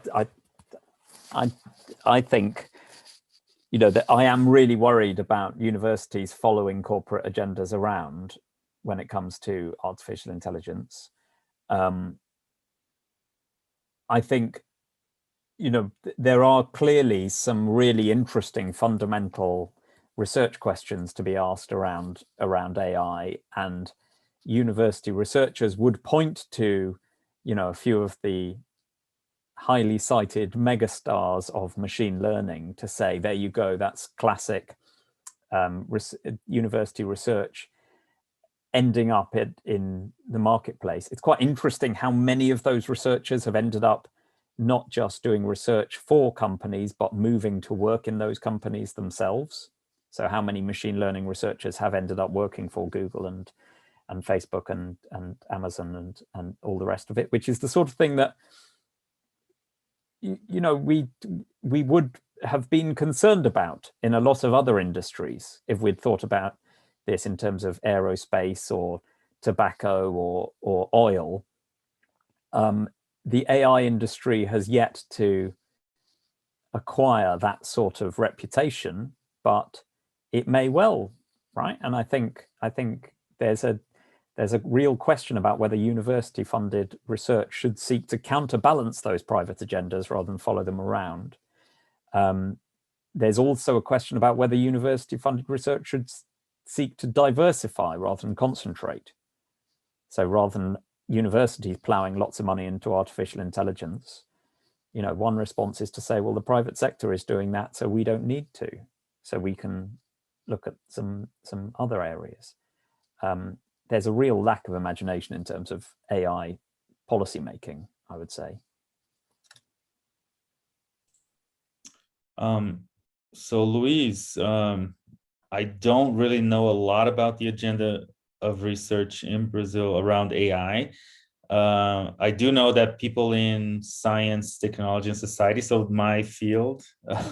I think, you know, that I am really worried about universities following corporate agendas around when it comes to artificial intelligence. I think, you know, there are clearly some really interesting fundamental research questions to be asked around AI, and university researchers would point to, you know, a few of the highly cited megastars of machine learning to say, there you go, that's classic university research ending up in the marketplace. It's quite interesting how many of those researchers have ended up not just doing research for companies, but moving to work in those companies themselves. So how many machine learning researchers have ended up working for Google and Facebook and Amazon and all the rest of it, which is the sort of thing that you know, we would have been concerned about in a lot of other industries if we'd thought about this in terms of aerospace or tobacco or oil. The AI industry has yet to acquire that sort of reputation, but it may well, right? And I think there's a real question about whether university-funded research should seek to counterbalance those private agendas rather than follow them around. There's also a question about whether university-funded research should seek to diversify rather than concentrate. So rather than universities plowing lots of money into artificial intelligence, you know, one response is to say, well, the private sector is doing that, so we don't need to. So we can look at some other areas. There's a real lack of imagination in terms of AI policymaking, I would say. So Louise, I don't really know a lot about the agenda of research in Brazil around AI. I do know that people in science, technology, and society, so my field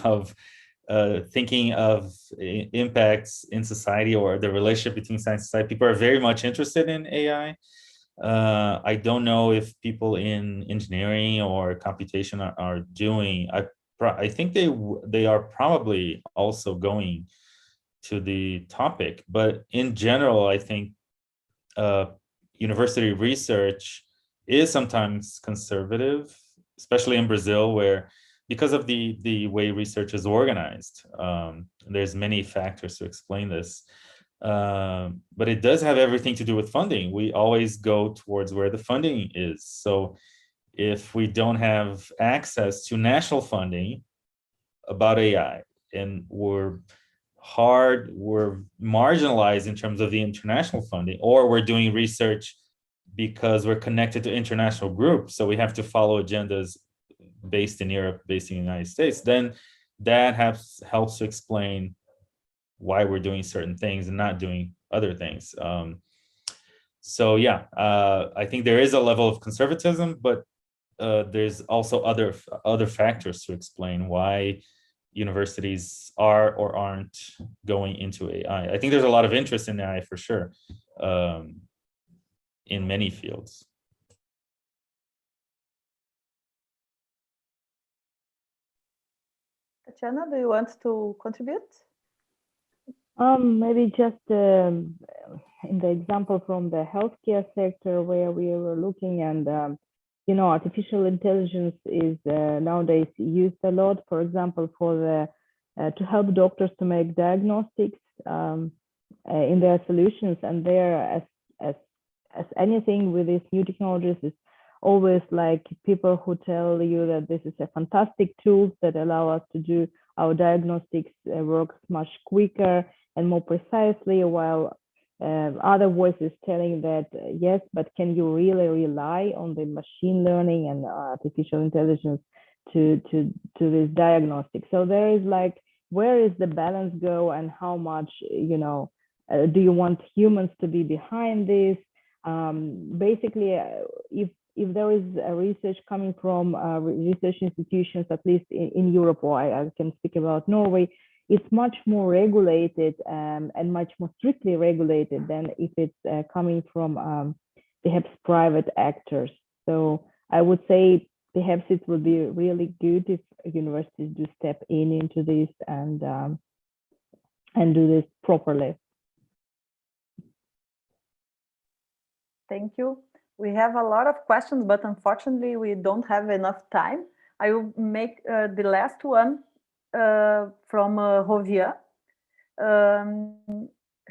of thinking of impacts in society or the relationship between science and society, people are very much interested in AI. I don't know if people in engineering or computation are doing. I think they are probably also going to the topic, but in general, I think university research is sometimes conservative, especially in Brazil, where because of the way research is organized, there's many factors to explain this. But it does have everything to do with funding. We always go towards where the funding is. So if we don't have access to national funding about AI, and we're marginalized in terms of the international funding, or we're doing research because we're connected to international groups, so we have to follow agendas based in Europe, based in the United States, then that helps to explain why we're doing certain things and not doing other things. So yeah, I think there is a level of conservatism, but there's also other factors to explain why universities are or aren't going into AI. I think there's a lot of interest in AI for sure, in many fields. Tatiana, do you want to contribute? Maybe just in the example from the healthcare sector where we were looking, and you know, artificial intelligence is nowadays used a lot, for example, for the to help doctors to make diagnostics in their solutions. And there, as anything with these new technologies, is always like people who tell you that this is a fantastic tool that allow us to do our diagnostics works much quicker and more precisely, while other voices telling that yes, but can you really rely on the machine learning and artificial intelligence to this diagnostic? So there is like, where is the balance go, and how much, you know, do you want humans to be behind this? Basically, if there is a research coming from research institutions, at least in Europe, or I can speak about Norway, it's much more regulated and much more strictly regulated than if it's coming from perhaps private actors. So I would say perhaps it would be really good if universities do step into this and do this properly. Thank you. We have a lot of questions, but unfortunately we don't have enough time. I will make the last one from Rovia.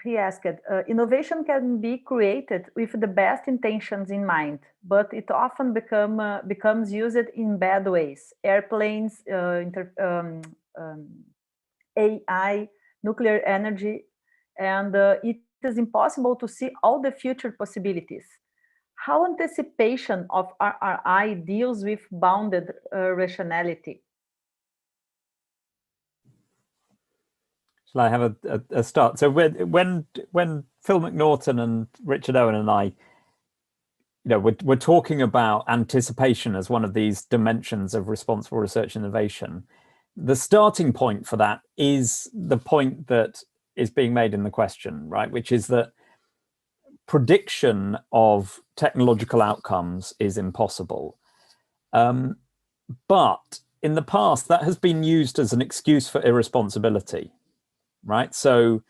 He asked, innovation can be created with the best intentions in mind, but it often becomes used in bad ways. Airplanes, AI, nuclear energy, and it is impossible to see all the future possibilities. How anticipation of RRI deals with bounded rationality? Shall I have a start? So when Phil McNaughton and Richard Owen and I we're talking about anticipation as one of these dimensions of responsible research and innovation. The starting point for that is the point that is being made in the question, right? Which is that prediction of technological outcomes is impossible. But in the past, that has been used as an excuse for irresponsibility, right? So,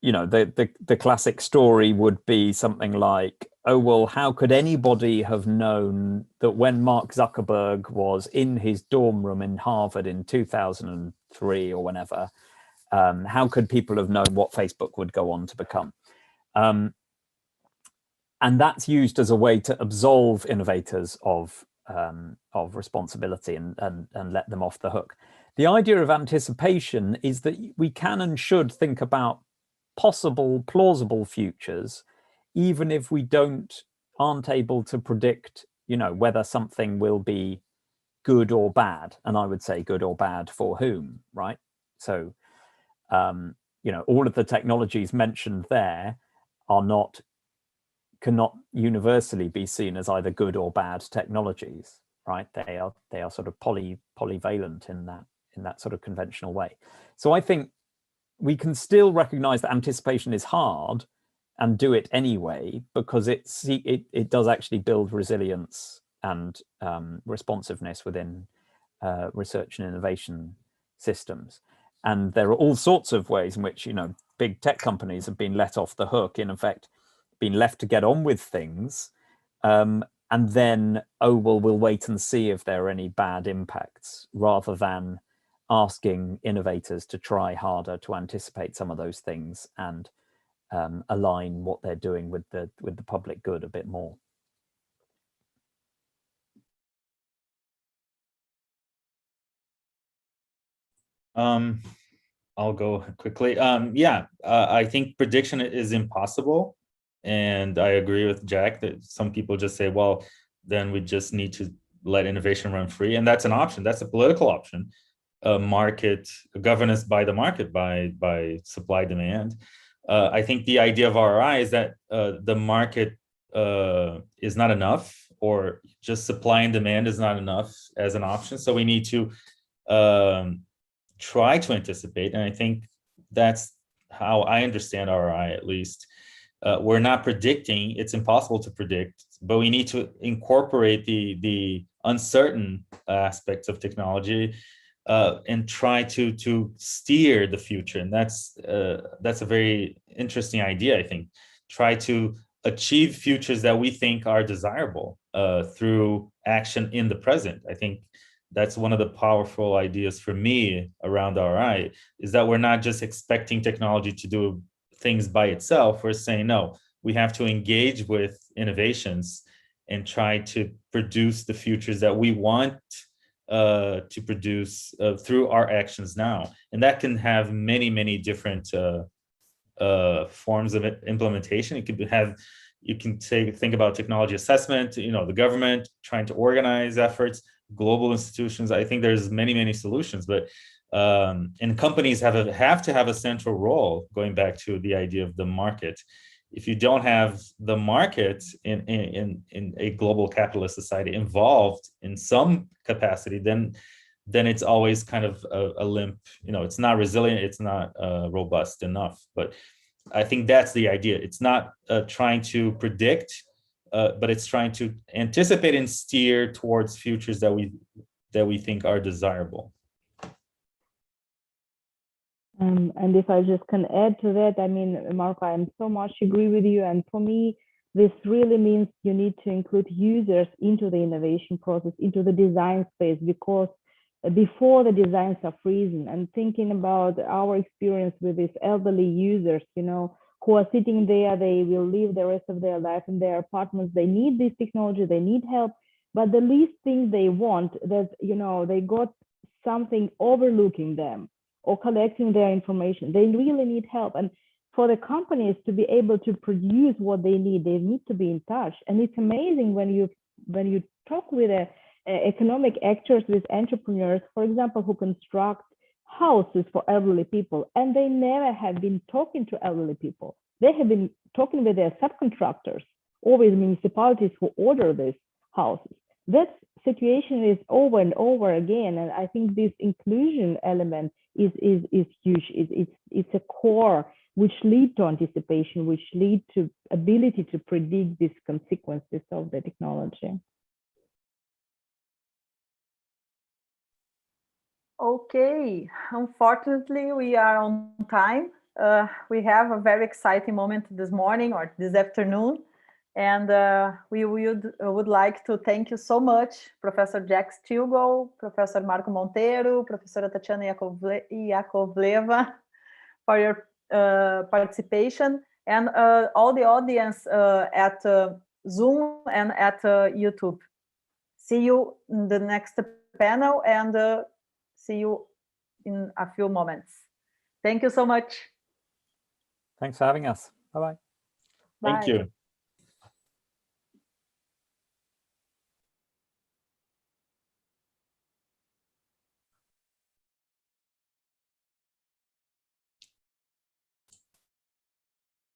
the classic story would be something like, oh, well, how could anybody have known that when Mark Zuckerberg was in his dorm room in Harvard in 2003 or whenever, how could people have known what Facebook would go on to become? And that's used as a way to absolve innovators of responsibility and let them off the hook. The idea of anticipation is that we can and should think about possible, plausible futures, even if we aren't able to predict, whether something will be good or bad. And I would say good or bad for whom, right? So, all of the technologies mentioned there cannot universally be seen as either good or bad technologies, right? They are sort of polyvalent in that sort of conventional way. So I think we can still recognize that anticipation is hard and do it anyway, because it does actually build resilience and responsiveness within research and innovation systems. And there are all sorts of ways in which, big tech companies have been let off the hook, in effect, been left to get on with things. And then, we'll wait and see if there are any bad impacts, rather than asking innovators to try harder to anticipate some of those things and align what they're doing with the public good a bit more. I'll go quickly. I think prediction is impossible, and I agree with Jack that some people just say, well, then we just need to let innovation run free, and that's an option. That's a political option. Market governance by the market, by supply demand. I think the idea of ROI is that the market is not enough, or just supply and demand is not enough as an option. So we need to try to anticipate, and I think that's how I understand ROI, at least. We're not predicting; it's impossible to predict, but we need to incorporate the uncertain aspects of technology. And try to steer the future, and that's a very interesting idea. I think try to achieve futures that we think are desirable through action in the present. I think that's one of the powerful ideas for me around RI, is that we're not just expecting technology to do things by itself. We're saying, no, we have to engage with innovations and try to produce the futures that we want to produce through our actions now. And that can have many different forms of implementation. It could have, you can think about technology assessment, the government trying to organize efforts, global institutions. I think there's many solutions, but and companies have to have a central role, going back to the idea of the market. If you don't have the market in a global capitalist society involved in some capacity, then it's always kind of a limp. It's not resilient. It's not robust enough. But I think that's the idea. It's not trying to predict, but it's trying to anticipate and steer towards futures that we think are desirable. And if I just can add to that, I mean, Marko, I so much agree with you. And for me, this really means you need to include users into the innovation process, into the design space, because before the designs are freezing, and thinking about our experience with these elderly users, who are sitting there, they will live the rest of their life in their apartments. They need this technology, they need help, but the least thing they want that, they got something overlooking them or collecting their information. They really need help. And for the companies to be able to produce what they need to be in touch. And it's amazing when you talk with economic actors, with entrepreneurs, for example, who construct houses for elderly people, and they never have been talking to elderly people. They have been talking with their subcontractors always municipalities who order these houses. That situation is over and over again, and I think this inclusion element is huge. It's a core which lead to anticipation, which lead to ability to predict these consequences of the technology. Okay, unfortunately, we are on time. We have a very exciting moment this morning or this afternoon, and we would like to thank you so much, Professor Jack Stilgoe, Professor Marko Monteiro, Professor Tatiana Iakovleva, for your participation, and all the audience at Zoom and at YouTube. See you in the next panel, and see you in a few moments. Thank you so much. Thanks for having us. Bye-bye. Bye. Thank you.